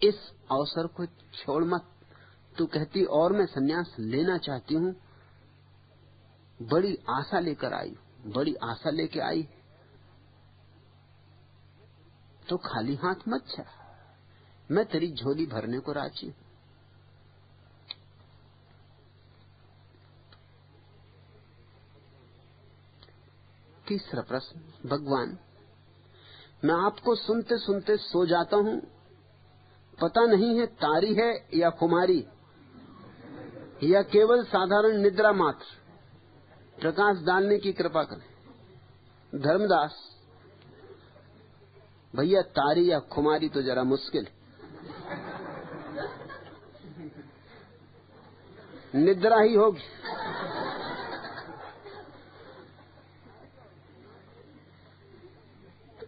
इस अवसर को छोड़ मत। तू कहती और मैं सन्यास लेना चाहती हूं, बड़ी आशा लेकर आई, बड़ी आशा लेके आई, तो खाली हाथ मत जा। मैं तेरी झोली भरने को राजी हूं। तीसरा प्रश्न, भगवान मैं आपको सुनते सुनते सो जाता हूं, पता नहीं है तारी है या कुमारी या केवल साधारण निद्रा मात्र, प्रकाश डालने की कृपा करें। धर्मदास भैया तारी या कुमारी तो जरा मुश्किल, निद्रा ही होगी।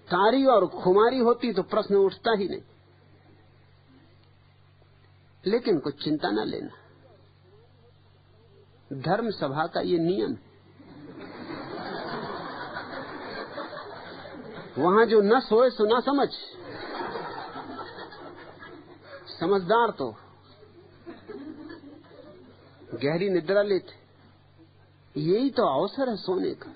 तारी और खुमारी होती तो प्रश्न उठता ही नहीं। लेकिन कुछ चिंता न लेना, धर्म सभा का ये नियम है। वहां जो न सोए सो ना समझ, समझदार तो गहरी निद्रा लेते। यही तो अवसर है सोने का।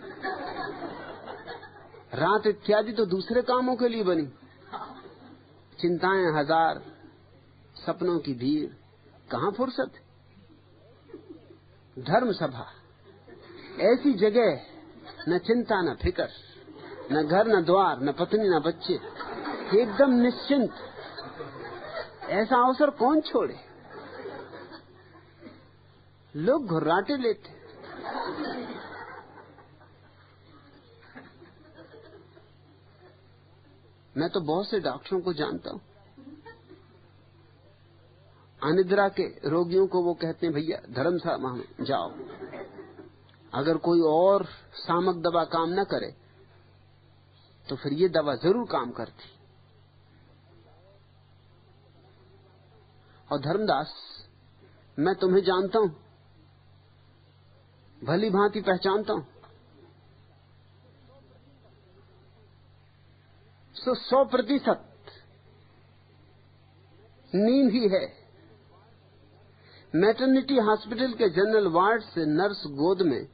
रात इत्यादि तो दूसरे कामों के लिए बनी, चिंताएं हजार, सपनों की भीड़, कहां फुर्सत। धर्म सभा ऐसी जगह, न चिंता न फिकर, न घर न द्वार, न पत्नी न बच्चे, एकदम निश्चिंत। ऐसा अवसर कौन छोड़े? लोग घुर्राटे लेते। मैं तो बहुत से डॉक्टरों को जानता हूं, अनिद्रा के रोगियों को वो कहते हैं भैया धर्मशाला में जाओ, अगर कोई और सामक दवा काम न करे तो फिर ये दवा जरूर काम करती। और धर्मदास मैं तुम्हें जानता हूं, भली भांति पहचानता हूं, 100% नींद ही है। मैटरनिटी हॉस्पिटल के जनरल वार्ड से नर्स गोद में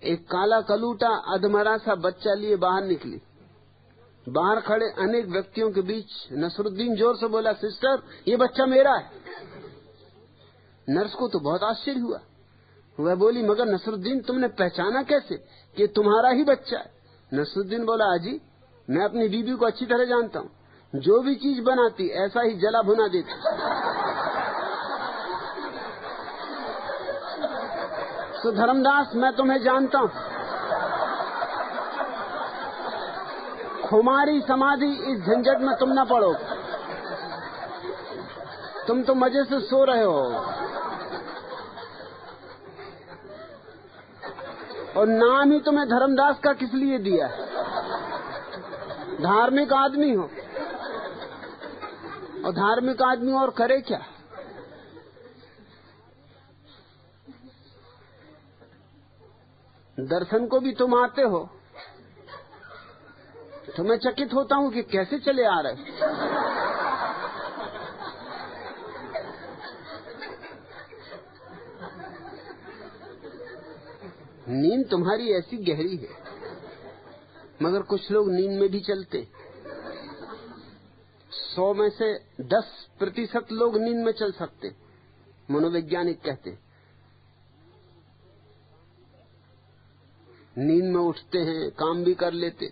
एक काला कलूटा अधमरा सा बच्चा लिए बाहर निकली। बाहर खड़े अनेक व्यक्तियों के बीच नसरुद्दीन जोर से बोला, सिस्टर ये बच्चा मेरा है। नर्स को तो बहुत आश्चर्य हुआ। वह बोली, मगर नसरुद्दीन तुमने पहचाना कैसे कि तुम्हारा ही बच्चा है? नसरुद्दीन बोला, अजी मैं अपनी बीबी को अच्छी तरह जानता हूं, जो भी चीज बनाती ऐसा ही जला भुना देती। तो धर्मदास मैं तुम्हें जानता हूं, खुमारी समाधि इस झंझट में तुम न पड़ो। तुम तो मजे से सो रहे हो और नाम ही तुम्हें धर्मदास का किस लिए दिया? धार्मिक आदमी हो, और धार्मिक आदमी और करे क्या? दर्शन को भी तुम आते हो तो मैं चकित होता हूं कि कैसे चले आ रहे। नींद तुम्हारी ऐसी गहरी है, मगर कुछ लोग नींद में भी चलते। 100 में से 10% लोग नींद में चल सकते, मनोवैज्ञानिक कहते। नींद में उठते हैं, काम भी कर लेते,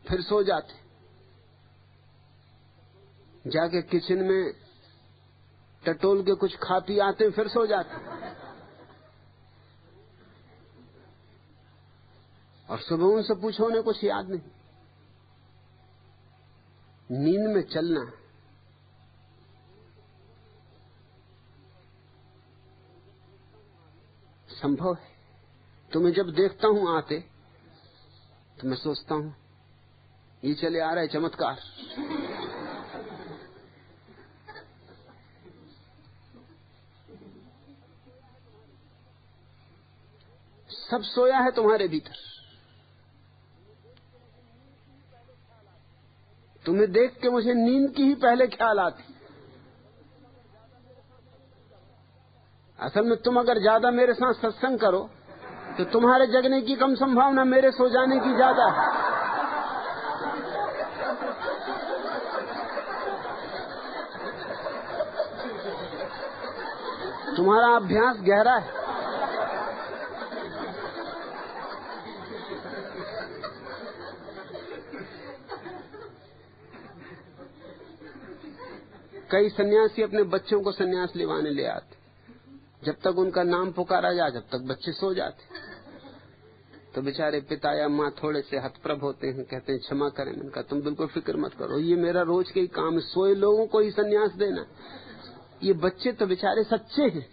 फिर सो जाते, जाके किचन में टटोल के कुछ खा पी आते, फिर सो जाते, और सुबह उनसे पूछो उन्हें कुछ याद नहीं। नींद में चलना संभव है। तुम्हें जब देखता हूं आते तो मैं सोचता हूं ये चले आ रहा है चमत्कार। सब सोया है तुम्हारे भीतर। तुम्हें देख के मुझे नींद की ही पहले ख्याल आती। असल में तुम अगर ज्यादा मेरे साथ सत्संग करो तो तुम्हारे जगने की कम संभावना मेरे सो जाने की ज्यादा है। तुम्हारा अभ्यास गहरा है। कई सन्यासी अपने बच्चों को सन्यास लिवाने ले आते, जब तक उनका नाम पुकारा जाए जब तक बच्चे सो जाते, तो बेचारे पिता या माँ थोड़े से हतप्रभ होते हैं, कहते हैं क्षमा करें। मैंने कहा तुम बिल्कुल फिक्र मत करो, ये मेरा रोज के ही काम है, सोए लोगों को ही सन्यास देना। ये बच्चे तो बेचारे सच्चे हैं,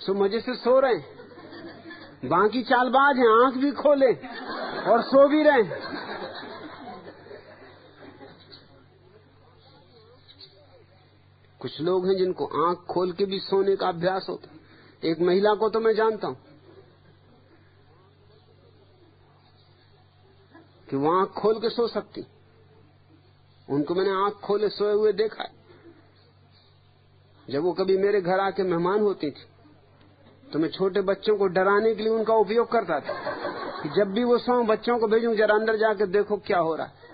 सो मजे से सो रहे हैं, बाकी चालबाज हैं, आंख भी खोले और सो भी रहे हैं। कुछ लोग हैं जिनको आंख खोल के भी सोने का अभ्यास होता है। एक महिला को तो मैं जानता हूं कि वो आंख खोल के सो सकती, उनको मैंने आंख खोले सोए हुए देखा है। जब वो कभी मेरे घर आके मेहमान होती थी तो मैं छोटे बच्चों को डराने के लिए उनका उपयोग करता था कि जब भी वो सो बच्चों को भेजूं जरा अंदर जाके देखो क्या हो रहा है।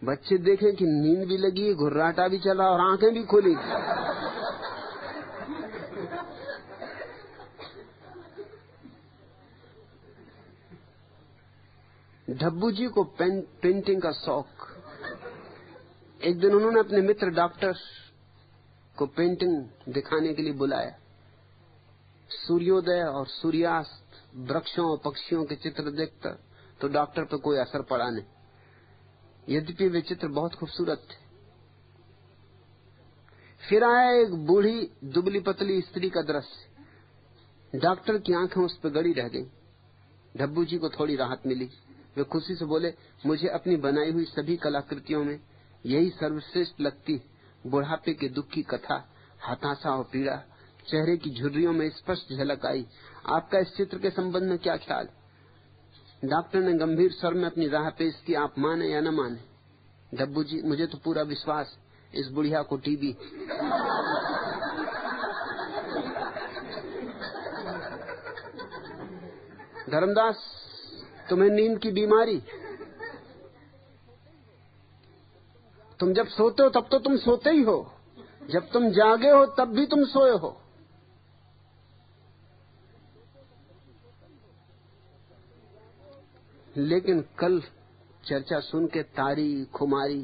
बच्चे देखें कि नींद भी लगी, घुर्राटा भी चला और आंखें भी खुली। डब्बू जी को पेंटिंग का शौक। एक दिन उन्होंने अपने मित्र डॉक्टर को पेंटिंग दिखाने के लिए बुलाया। सूर्योदय और सूर्यास्त, वृक्षों और पक्षियों के चित्र देखकर तो डॉक्टर पर कोई असर पड़ा नहीं, यद्यपि वे चित्र बहुत खूबसूरत थे। फिर आया एक बूढ़ी दुबली पतली स्त्री का दृश्य। डॉक्टर की आंखें उस पर गड़ी रह गई। डब्बू जी को थोड़ी राहत मिली। वे खुशी से बोले, मुझे अपनी बनाई हुई सभी कलाकृतियों में यही सर्वश्रेष्ठ लगती। बुढ़ापे के दुख की कथा, हताशा और पीड़ा चेहरे की झुर्रियों में स्पष्ट झलक आई। आपका इस चित्र के संबंध में क्या ख्याल? डॉक्टर ने गंभीर स्वर में अपनी राह पेश की, आप माने या न माने। डब्बू जी, मुझे तो पूरा विश्वास, इस बुढ़िया को टीबी। धर्मदास, तुम्हें नींद की बीमारी। तुम जब सोते हो तब तो तुम सोते ही हो, जब तुम जागे हो तब भी तुम सोए हो। लेकिन कल चर्चा सुन के तारी, खुमारी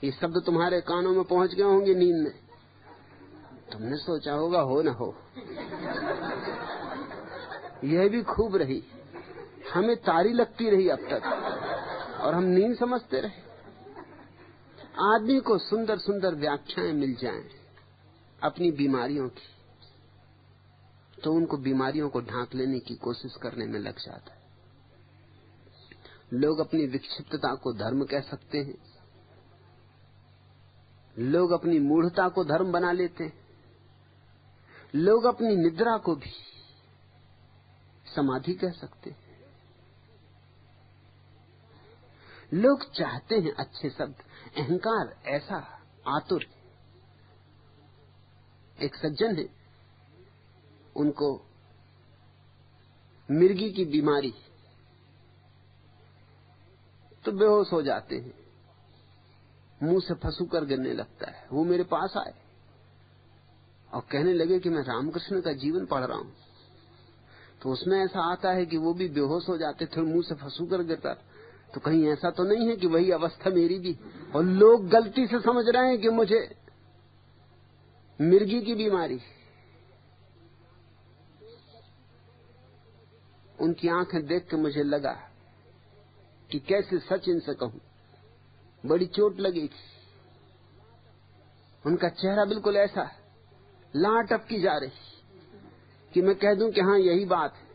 ये शब्द तुम्हारे कानों में पहुंच गए होंगे नींद में। तुमने सोचा होगा हो न हो, यह भी खूब रही, हमें तारी लगती रही अब तक और हम नींद समझते रहे। आदमी को सुंदर सुंदर व्याख्याएं मिल जाएं अपनी बीमारियों की, तो उनको बीमारियों को ढांक लेने की कोशिश करने में लग जाता है। लोग अपनी विक्षिप्तता को धर्म कह सकते हैं, लोग अपनी मूढ़ता को धर्म बना लेते हैं, लोग अपनी निद्रा को भी समाधि कह सकते हैं। लोग चाहते हैं अच्छे शब्द। अहंकार ऐसा आतुर। एक सज्जन है, उनको मिर्गी की बीमारी, तो बेहोश हो जाते हैं, मुंह से फंसू कर गिरने लगता है। वो मेरे पास आए और कहने लगे कि मैं रामकृष्ण का जीवन पढ़ रहा हूं, तो उसमें ऐसा आता है कि वो भी बेहोश हो जाते थे, मुंह से फंसू कर गिरता। तो कहीं ऐसा तो नहीं है कि वही अवस्था मेरी भी? और लोग गलती से समझ रहे हैं कि मुझे मिर्गी की बीमारी। उनकी आंखें देख के मुझे लगा कि कैसे सच इनसे कहूं, बड़ी चोट लगेगी। उनका चेहरा बिल्कुल ऐसा लाट टपकी जा रही कि मैं कह दूं कि हां यही बात है,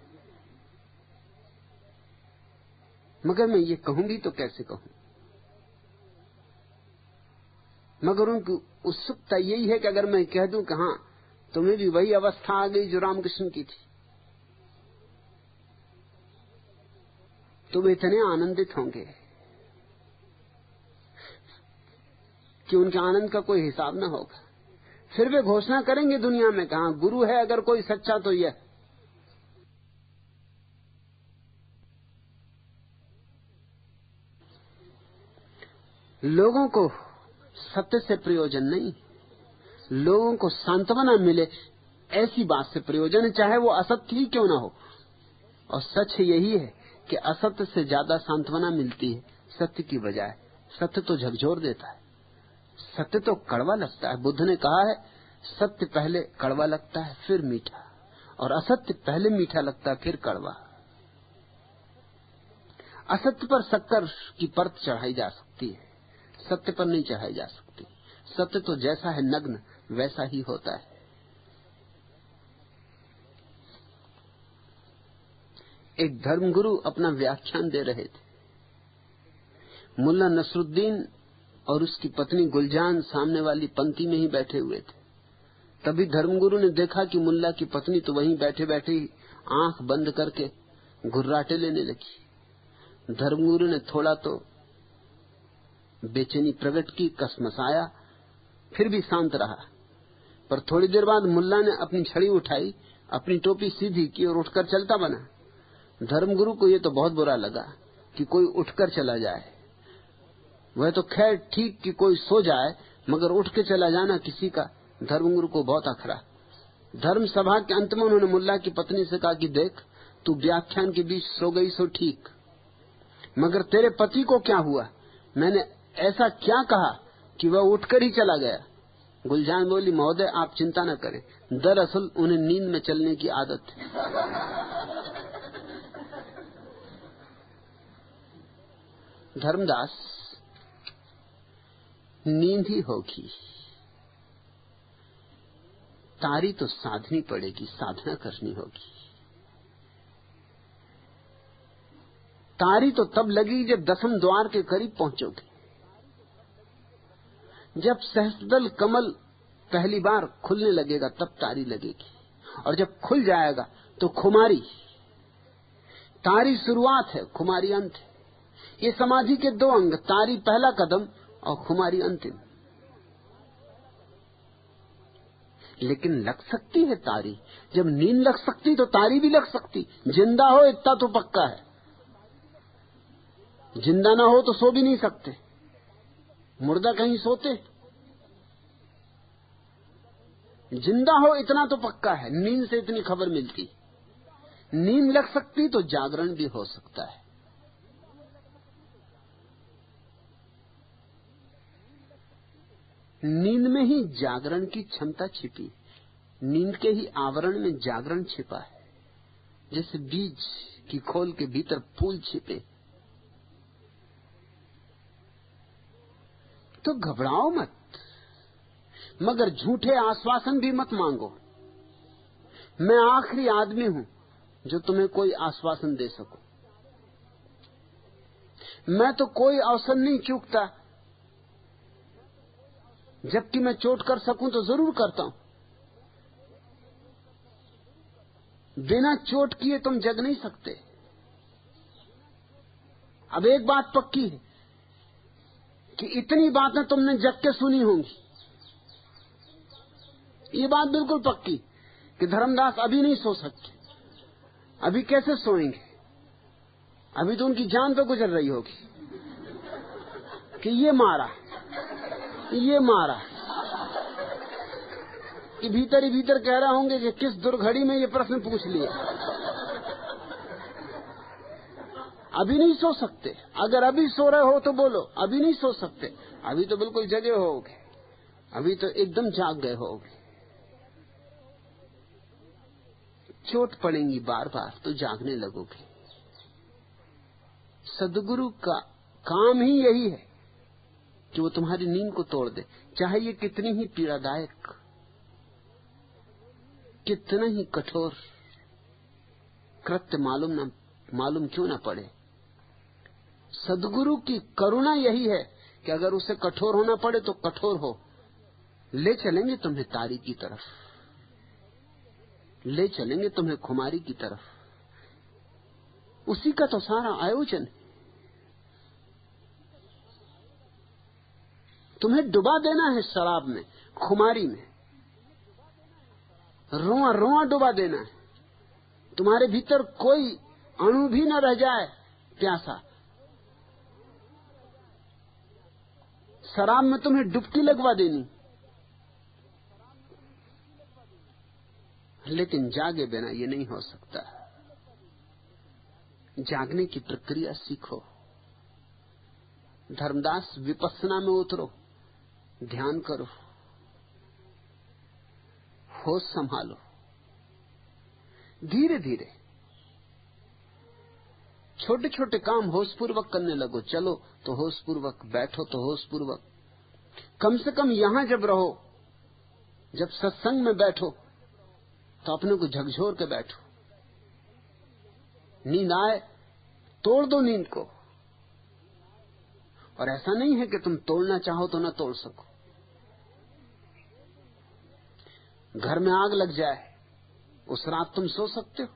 मगर मैं ये कहूं भी तो कैसे कहूं? मगर उनकी उत्सुकता यही है कि अगर मैं कह दूं कि हां तुम्हें भी वही अवस्था आ गई जो रामकृष्ण की थी, तो वे इतने आनंदित होंगे कि उनके आनंद का कोई हिसाब ना होगा। फिर वे घोषणा करेंगे दुनिया में, कहा गुरु है अगर कोई सच्चा तो यह। लोगों को सत्य से प्रयोजन नहीं, लोगों को सांत्वना मिले ऐसी बात से प्रयोजन है, चाहे वो असत्य ही क्यों ना हो। और सच यही है कि असत्य से ज्यादा सांत्वना मिलती है सत्य की बजाय। सत्य तो झकझोर देता है, सत्य तो कड़वा लगता है। बुद्ध ने कहा है सत्य पहले कड़वा लगता है फिर मीठा, और असत्य पहले मीठा लगता है फिर कड़वा। असत्य पर शक्कर की परत चढ़ाई जा सकती है, सत्य पर नहीं चढ़ाई जा सकती। सत्य तो जैसा है नग्न वैसा ही होता है। एक धर्मगुरु अपना व्याख्यान दे रहे थे। मुल्ला नसरुद्दीन और उसकी पत्नी गुलजान सामने वाली पंक्ति में ही बैठे हुए थे। तभी धर्मगुरु ने देखा कि मुल्ला की पत्नी तो वहीं बैठे बैठे ही आंख बंद करके घुर्राटे लेने लगी। धर्मगुरु ने थोड़ा तो बेचैनी प्रकट की, कसमसाया, फिर भी शांत रहा। पर थोड़ी देर बाद मुल्ला ने अपनी छड़ी उठाई, अपनी टोपी सीधी की और उठकर चलता बना। धर्मगुरु को यह तो बहुत बुरा लगा कि कोई उठकर चला जाए। वह तो खैर ठीक कि कोई सो जाए, मगर उठ के चला जाना किसी का धर्मगुरु को बहुत अखरा। धर्म सभा के अंत में उन्होंने मुल्ला की पत्नी से कहा कि देख, तू व्याख्यान के बीच सो गई सो ठीक, मगर तेरे पति को क्या हुआ? मैंने ऐसा क्या कहा कि वह उठकर ही चला गया? गुलजान बोली, महोदय आप चिंता न करें, दरअसल उन्हें नींद में चलने की आदत है। धर्मदास, नींद ही होगी, तारी तो साधनी पड़ेगी, साधना करनी होगी। तारी तो तब लगेगी जब दसम द्वार के करीब पहुंचोगे, जब सहस्त्रदल कमल पहली बार खुलने लगेगा तब तारी लगेगी, और जब खुल जाएगा तो खुमारी। तारी शुरुआत है, खुमारी अंत है। ये समाधि के दो अंग, तारी पहला कदम और खुमारी अंतिम। लेकिन लग सकती है तारी, जब नींद लग सकती तो तारी भी लग सकती। जिंदा हो इतना तो पक्का है, जिंदा ना हो तो सो भी नहीं सकते। मुर्दा कहीं सोते? जिंदा हो इतना तो पक्का है, नींद से इतनी खबर मिलती। नींद लग सकती तो जागरण भी हो सकता है। नींद में ही जागरण की क्षमता छिपी, नींद के ही आवरण में जागरण छिपा है। जैसे बीज की खोल के भीतर फूल छिपे। तो घबराओ मत, मगर झूठे आश्वासन भी मत मांगो। मैं आखिरी आदमी हूं जो तुम्हें कोई आश्वासन दे सकूं। मैं तो कोई अवसर नहीं चूकता, जबकि मैं चोट कर सकूं तो जरूर करता हूं। बिना चोट किए तुम जग नहीं सकते। अब एक बात पक्की है कि इतनी बातें तुमने जग के सुनी होंगी। ये बात बिल्कुल पक्की कि धर्मदास अभी नहीं सो सकते। अभी कैसे सोएंगे? अभी तो उनकी जान पे गुजर रही होगी कि ये मारा कि भीतर ही भीतर कह रहे होंगे कि किस दुर्घड़ी में ये प्रश्न पूछ लिया। अभी नहीं सो सकते। अगर अभी सो रहे हो तो बोलो, अभी नहीं सो सकते। अभी तो बिल्कुल जगे होगे, अभी तो एकदम जाग गए होगे। चोट पड़ेंगी बार बार तो जागने लगोगे। सद्गुरु का काम ही यही है कि वो तुम्हारी नींद को तोड़ दे, चाहे ये कितनी ही पीड़ादायक, कितना ही कठोर कृत्य मालूम क्यों ना पड़े। सद्गुरु की करुणा यही है कि अगर उसे कठोर होना पड़े तो कठोर हो। ले चलेंगे तुम्हें तारी की तरफ, ले चलेंगे तुम्हें खुमारी की तरफ। उसी का तो सारा आयोजन है। तुम्हें डुबा देना है शराब में, खुमारी में, रोआ रोआ डुबा देना है। तुम्हारे भीतर कोई अणु भी न रह जाए प्यासा। शराब में तुम्हें डुबकी लगवा देनी। लेकिन जागे बिना ये नहीं हो सकता। जागने की प्रक्रिया सीखो। धर्मदास विपස්සना में उतरो, ध्यान करो, होश संभालो। धीरे धीरे छोटे छोटे काम होशपूर्वक करने लगो। चलो तो होशपूर्वक, बैठो तो होशपूर्वक। कम से कम यहां जब रहो, जब सत्संग में बैठो तो अपने को झकझोर के बैठो। नींद आए तोड़ दो नींद को। और ऐसा नहीं है कि तुम तोड़ना चाहो तो ना तोड़ सको। घर में आग लग जाए, उस रात तुम सो सकते हो।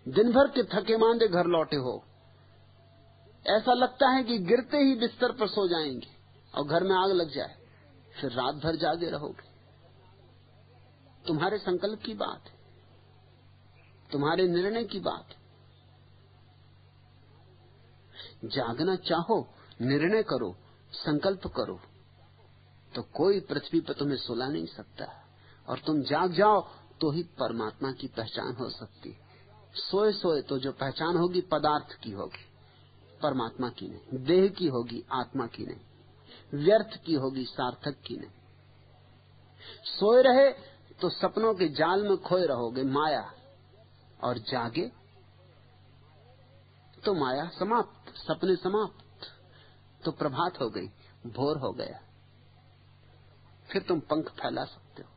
दिन भर के थके मांदे घर लौटे हो, ऐसा लगता है कि गिरते ही बिस्तर पर सो जाएंगे, और घर में आग लग जाए, फिर रात भर जागे रहोगे। तुम्हारे संकल्प की बात है, तुम्हारे निर्णय की बात है। जागना चाहो, निर्णय करो, संकल्प करो, तो कोई पृथ्वी पर तुम्हें सुला नहीं सकता। और तुम जाग जाओ तो ही परमात्मा की पहचान हो सकती है। सोए सोए तो जो पहचान होगी पदार्थ की होगी, परमात्मा की नहीं। देह की होगी, आत्मा की नहीं। व्यर्थ की होगी, सार्थक की नहीं। सोए रहे तो सपनों के जाल में खोए रहोगे, माया। और जागे तो माया समाप्त, सपने समाप्त, तो प्रभात हो गई, भोर हो गया। फिर तुम पंख फैला सकते हो,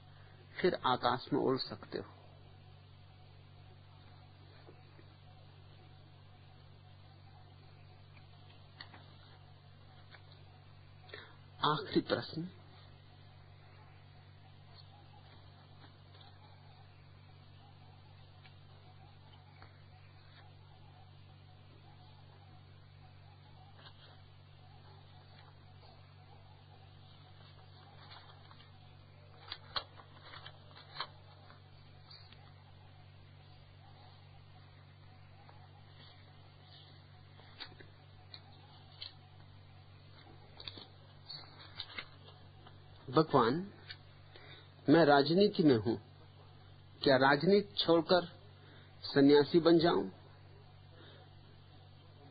फिर आकाश में उड़ सकते हो। आखिरी प्रश्न, भगवान, मैं राजनीति में हूं, क्या राजनीति छोड़कर सन्यासी बन जाऊं?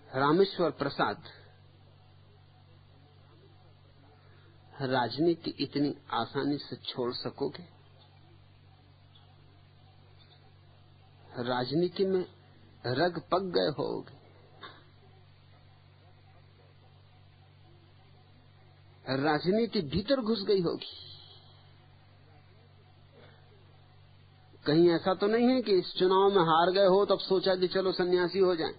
रामेश्वर प्रसाद, राजनीति इतनी आसानी से छोड़ सकोगे? राजनीति में रग पक गए होगे। राजनीति भीतर घुस गई होगी। कहीं ऐसा तो नहीं है कि इस चुनाव में हार गए हो तब सोचा कि चलो सन्यासी हो जाएं।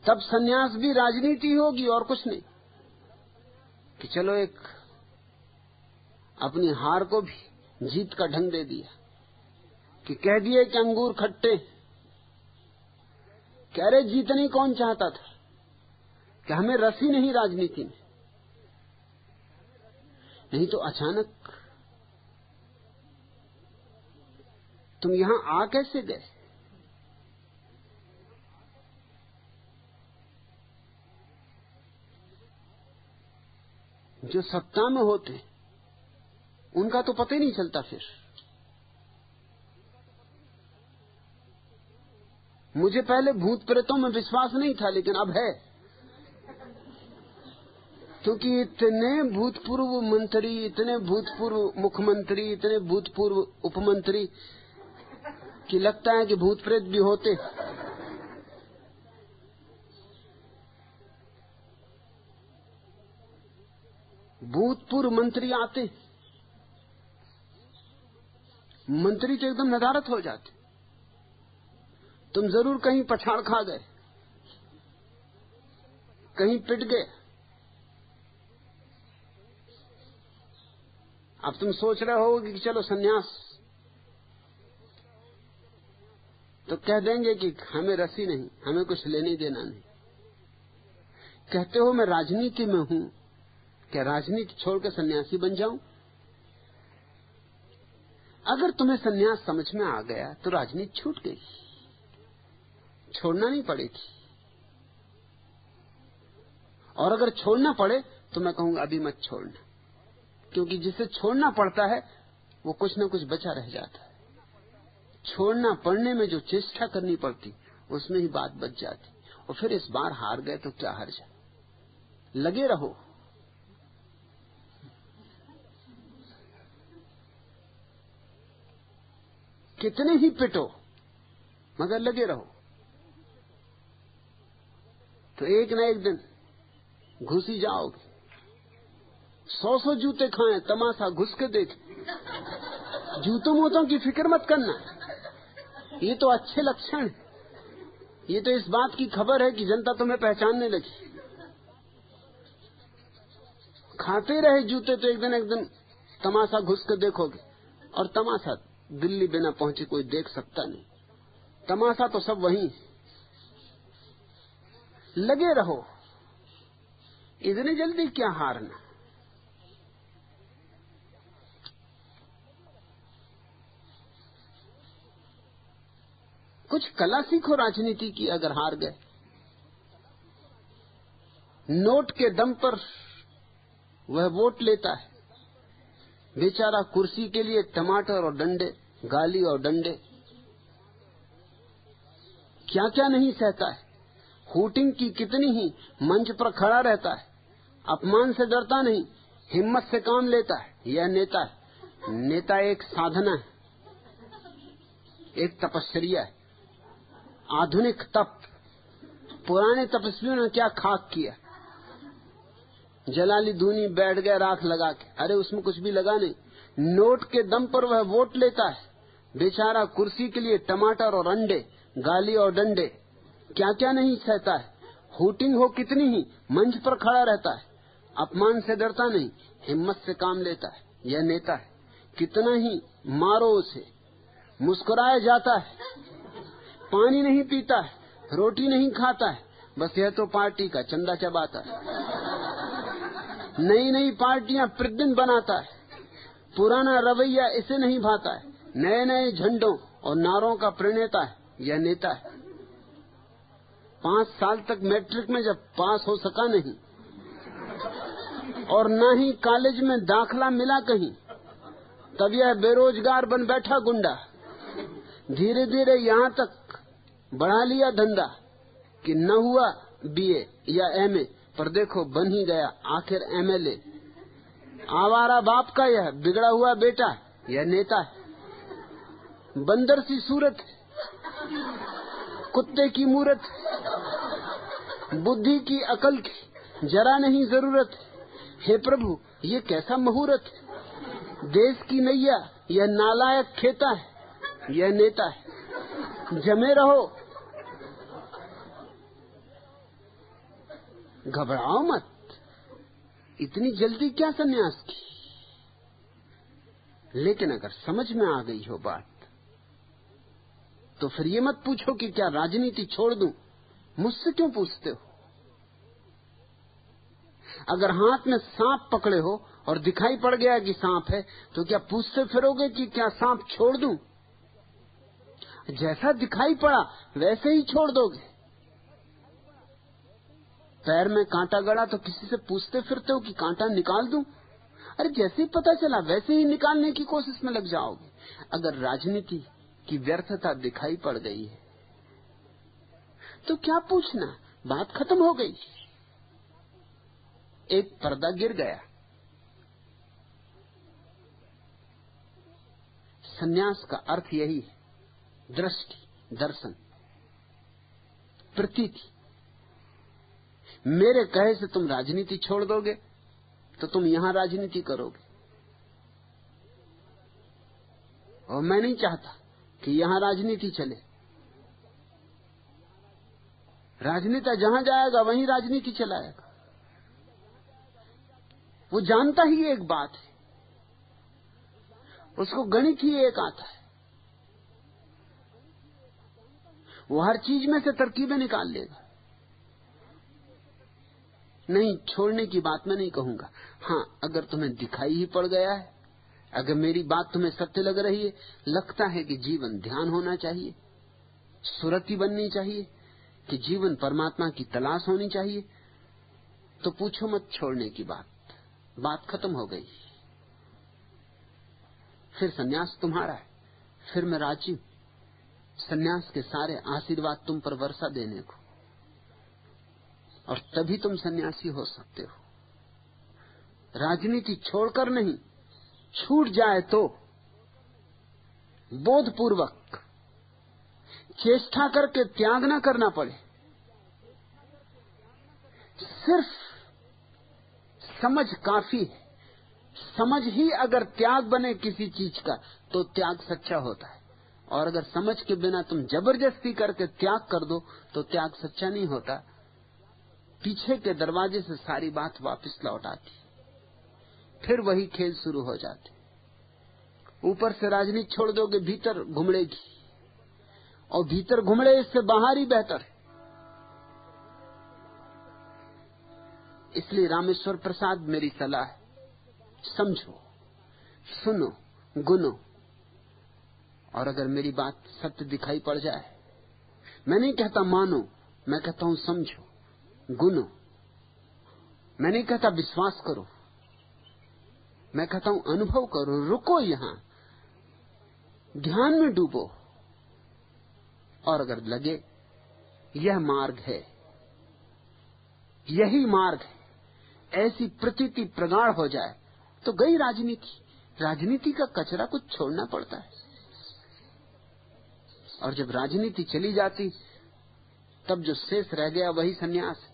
तब सन्यास भी राजनीति होगी और कुछ नहीं, कि चलो एक अपनी हार को भी जीत का ढंग दे दिया कि कह दिए कि अंगूर खट्टे। कह रहे जीतनी कौन चाहता था कि हमें रस ही नहीं राजनीति में। नहीं तो अचानक तुम यहां आ कैसे गए? जो सत्ता में होते उनका तो पता ही नहीं चलता। फिर मुझे पहले भूत प्रेतों में विश्वास नहीं था, लेकिन अब है, क्योंकि इतने भूतपूर्व मंत्री, इतने भूतपूर्व मुख्यमंत्री, इतने भूतपूर्व उपमंत्री कि लगता है कि भूत प्रेत भी होते। भूतपूर्व मंत्री आते, मंत्री तो एकदम नदारत हो जाते। तुम जरूर कहीं पछाड़ खा गए, कहीं पिट गए। अब तुम सोच रहे हो कि चलो सन्यास, तो कह देंगे कि हमें रसी नहीं, हमें कुछ लेने देना नहीं। कहते हो मैं राजनीति में हूं, क्या राजनीति छोड़कर सन्यासी बन जाऊं? अगर तुम्हें सन्यास समझ में आ गया तो राजनीति छूट गई, छोड़ना नहीं पड़ेगी। और अगर छोड़ना पड़े तो मैं कहूंगा अभी मत छोड़ना, क्योंकि जिसे छोड़ना पड़ता है वो कुछ न कुछ बचा रह जाता है। छोड़ना पड़ने में जो चेष्टा करनी पड़ती उसमें ही बात बच जाती। और फिर इस बार हार गए तो क्या हर्ज है, लगे रहो। कितने ही पिटो मगर लगे रहो, तो एक न एक दिन घुस ही जाओगे। 100 जूते खाएं, तमाशा घुस के देख। जूतों मूतों की फिक्र मत करना, ये तो अच्छे लक्षण, ये तो इस बात की खबर है कि जनता तुम्हें पहचानने लगी। खाते रहे जूते तो एक दिन तमाशा घुस के देखोगे। और तमाशा दिल्ली बिना पहुंचे कोई देख सकता नहीं, तमाशा तो सब वहीं। लगे रहो, इतनी जल्दी क्या हारना। कुछ कला सीखो राजनीति की। अगर हार गए, नोट के दम पर वह वोट लेता है, बेचारा कुर्सी के लिए टमाटर और डंडे, गाली और डंडे, क्या क्या नहीं सहता है। हूटिंग की कितनी ही मंच पर खड़ा रहता है, अपमान से डरता नहीं, हिम्मत से काम लेता है। यह नेता है। नेता एक साधना है, एक तपस्या है, आधुनिक तप। पुराने तपस्वियों ने क्या खाक किया, जलाली धूनी बैठ गए राख लगा के। अरे उसमें कुछ भी लगा नहीं। नोट के दम पर वह वोट लेता है, बेचारा कुर्सी के लिए टमाटर और अंडे, गाली और डंडे, क्या क्या नहीं सहता है। हूटिंग हो कितनी ही, मंच पर खड़ा रहता है, अपमान से डरता नहीं, हिम्मत से काम लेता है। यह नेता है। कितना ही मारो उसे, मुस्कुराया जाता है, पानी नहीं पीता है, रोटी नहीं खाता है, बस यह तो पार्टी का चंदा चबाता है। नई नई पार्टियां प्रतिदिन बनाता है, पुराना रवैया इसे नहीं भाता है। नए नए झंडों और नारों का प्रणेता है। यह नेता है। 5 साल तक मैट्रिक में जब पास हो सका नहीं और न ही कॉलेज में दाखला मिला कहीं, तब यह बेरोजगार बन बैठा गुंडा। धीरे धीरे यहाँ तक बढ़ा लिया धंधा कि न हुआ बीए या एमए, पर देखो बन ही गया आखिर एमएलए। आवारा बाप का यह बिगड़ा हुआ बेटा, यह नेता है। बंदर सी सूरत, कुत्ते की मूरत, बुद्धि की अकल की जरा नहीं जरूरत। हे प्रभु, ये कैसा मुहूर्त। देश की नैया यह नालायक खेता है, यह नेता है। जमे रहो, घबराओ मत। इतनी जल्दी क्या सन्यास की। लेकिन अगर समझ में आ गई हो बात, तो फिर ये मत पूछो कि क्या राजनीति छोड़ दूं। मुझसे क्यों पूछते हो? अगर हाथ में सांप पकड़े हो और दिखाई पड़ गया कि सांप है, तो क्या पूछते फिरोगे कि क्या सांप छोड़ दूं? जैसा दिखाई पड़ा वैसे ही छोड़ दोगे। पैर में कांटा गड़ा तो किसी से पूछते फिरते हो कि कांटा निकाल दूं? अरे जैसे ही पता चला वैसे ही निकालने की कोशिश में लग जाओगे। अगर राजनीति की व्यर्थता दिखाई पड़ गई है तो क्या पूछना, बात खत्म हो गई। एक पर्दा गिर गया। सन्यास का अर्थ यही है, दृष्टि, दर्शन, प्रतीति। मेरे कहे से तुम राजनीति छोड़ दोगे तो तुम यहां राजनीति करोगे, और मैं नहीं चाहता कि यहां राजनीति चले। राजनेता जहां जाएगा वहीं राजनीति चलाएगा। वो जानता ही एक बात है, उसको गणित ही एक आता है। वो हर चीज में से तरकीबें निकाल लेगा। नहीं, छोड़ने की बात मैं नहीं कहूंगा। हां, अगर तुम्हें दिखाई ही पड़ गया है, अगर मेरी बात तुम्हें सत्य लग रही है, लगता है कि जीवन ध्यान होना चाहिए, सुरति बननी चाहिए, कि जीवन परमात्मा की तलाश होनी चाहिए, तो पूछो मत छोड़ने की बात खत्म हो गई। फिर सन्यास तुम्हारा है, फिर मैं राजी हूं सन्यास के सारे आशीर्वाद तुम पर वर्षा देने को, और तभी तुम सन्यासी हो सकते हो। राजनीति छोड़कर नहीं, छूट जाए तो बोधपूर्वक चेष्टा करके त्याग न करना पड़े। सिर्फ समझ काफी है। समझ ही अगर त्याग बने किसी चीज का तो त्याग सच्चा होता है, और अगर समझ के बिना तुम जबरदस्ती करके त्याग कर दो तो त्याग सच्चा नहीं होता। पीछे के दरवाजे से सारी बात वापस लौट आती, फिर वही खेल शुरू हो जाते। ऊपर से राजनीति छोड़ दोगे, भीतर घुमड़ेगी, और भीतर घुमड़े इससे बाहर ही बेहतर है। इसलिए रामेश्वर प्रसाद, मेरी सलाह है, समझो, सुनो, गुनो, और अगर मेरी बात सत्य दिखाई पड़ जाए, मैं नहीं कहता मानो, मैं कहता हूं समझो, गुनो। मैं नहीं कहता विश्वास करो, मैं कहता हूं अनुभव करो। रुको यहां, ध्यान में डूबो, और अगर लगे यह मार्ग है, यही मार्ग है, ऐसी प्रतीति प्रगाढ़ हो जाए तो गई राजनीति। राजनीति का कचरा कुछ छोड़ना पड़ता है, और जब राजनीति चली जाती तब जो शेष रह गया वही सन्यास है।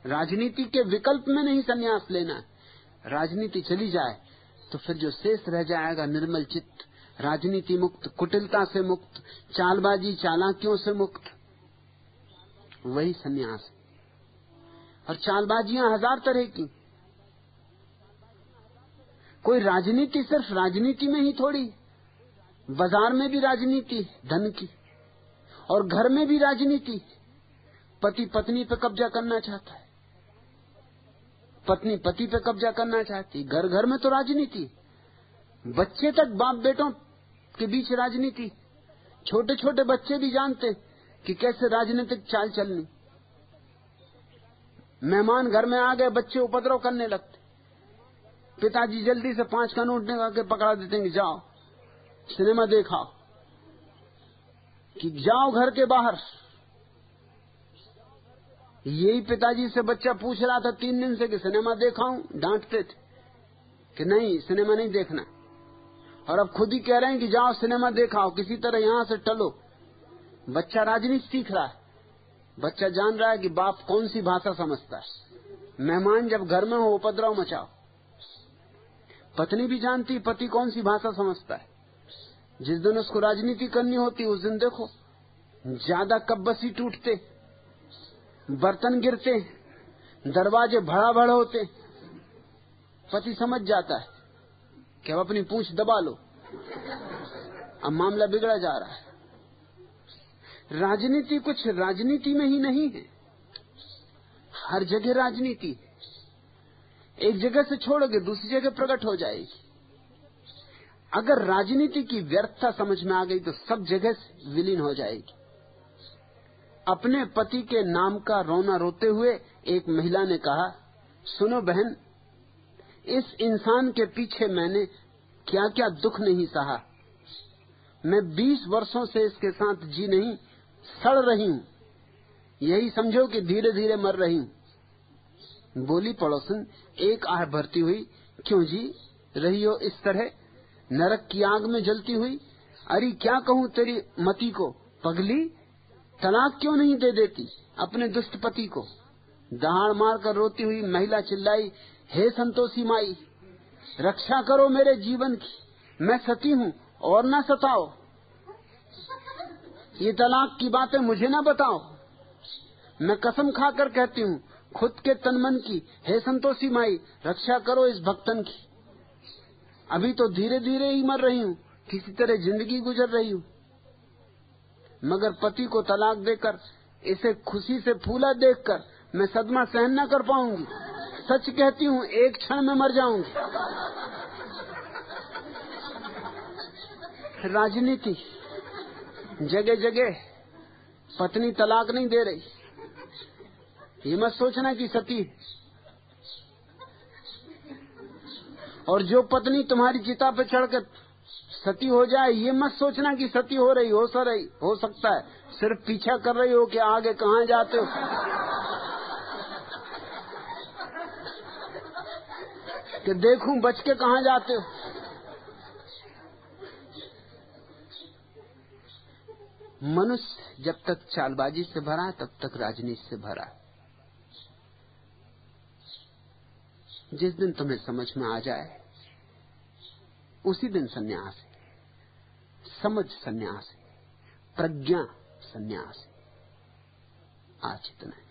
राजनीति के विकल्प में नहीं सन्यास लेना है। राजनीति चली जाए तो फिर जो शेष रह जाएगा निर्मल चित्त, राजनीति मुक्त, कुटिलता से मुक्त, चालबाजी चालाकियों से मुक्त, वही सन्यास है। और चालबाजियां हजार तरह की। कोई राजनीति सिर्फ राजनीति में ही थोड़ी, बाजार में भी राजनीति धन की, और घर में भी राजनीति। पति पत्नी पे कब्जा करना चाहता है, पत्नी पति पे कब्जा करना चाहती, घर घर में तो राजनीति। बच्चे तक बाप बेटों के बीच राजनीति। छोटे छोटे बच्चे भी जानते कि कैसे राजनीतिक चाल चलनी। मेहमान घर में आ गए, बच्चे उपद्रव करने लगते, पिताजी जल्दी से 5 का नोट निकाल के पकड़ा देते हैं, जाओ सिनेमा देखाओ, कि जाओ घर के बाहर। यही पिताजी से बच्चा पूछ रहा था 3 दिन से कि सिनेमा देखाऊं, डांटते थे कि नहीं सिनेमा नहीं देखना, और अब खुद ही कह रहे हैं कि जाओ सिनेमा देखाओ, किसी तरह यहां से टलो। बच्चा राजनीति सीख रहा है, बच्चा जान रहा है कि बाप कौन सी भाषा समझता है। मेहमान जब घर में हो उपद्रव मचाओ। पत्नी भी जानती पति कौन सी भाषा समझता है। जिस दिन उसको राजनीति करनी होती उस दिन देखो ज्यादा कब्बसी टूटते, बर्तन गिरते, दरवाजे भड़ाभड़ होते। पति समझ जाता है कि अब अपनी पूंछ दबा लो, अब मामला बिगड़ा जा रहा है। राजनीति कुछ राजनीति में ही नहीं है, हर जगह राजनीति है। एक जगह से छोड़ोगे दूसरी जगह प्रकट हो जाएगी। अगर राजनीति की व्यर्थता समझ में आ गई तो सब जगह विलीन हो जाएगी। अपने पति के नाम का रोना रोते हुए एक महिला ने कहा, सुनो बहन, इस इंसान के पीछे मैंने क्या क्या दुख नहीं सहा। मैं 20 वर्षों से इसके साथ जी नहीं, सड़ रही हूं, यही समझो कि धीरे धीरे मर रही हूं। बोली पड़ोसन एक आह भरती हुई, क्यों जी रही हो इस तरह, नरक की आग में जलती हुई? अरे क्या कहूं तेरी मती को, पगली, तलाक क्यों नहीं दे देती अपने दुष्ट पति को? दहाड़ मार कर रोती हुई महिला चिल्लाई, हे संतोषी माई, रक्षा करो मेरे जीवन की, मैं सती हूं और ना सताओ। ये तलाक की बातें मुझे ना बताओ, मैं कसम खाकर कहती हूं खुद के तन मन की, हे संतोषी माई, रक्षा करो इस भक्तन की। अभी तो धीरे धीरे ही मर रही हूं, किसी तरह जिंदगी गुजर रही हूं, मगर पति को तलाक देकर, इसे खुशी से फूला देखकर मैं सदमा सहन न कर पाऊंगी। सच कहती हूं, एक क्षण में मर जाऊंगी। राजनीति जगह जगह पत्नी तलाक नहीं दे रही, ये मत सोचना कि सती है। और जो पत्नी तुम्हारी चिता पे चढ़कर सती हो जाए, ये मत सोचना कि सती हो रही, हो सकता है सिर्फ पीछा कर रही हो कि आगे कहां जाते हो। कि देखूं बच के कहां जाते हो। मनुष्य जब तक चालबाजी से भरा तब तक राजनीति से भरा। जिस दिन तुम्हें समझ में आ जाए उसी दिन सन्यास है, समझ सन्यास है, प्रज्ञा सन्यास है। आज इतना है।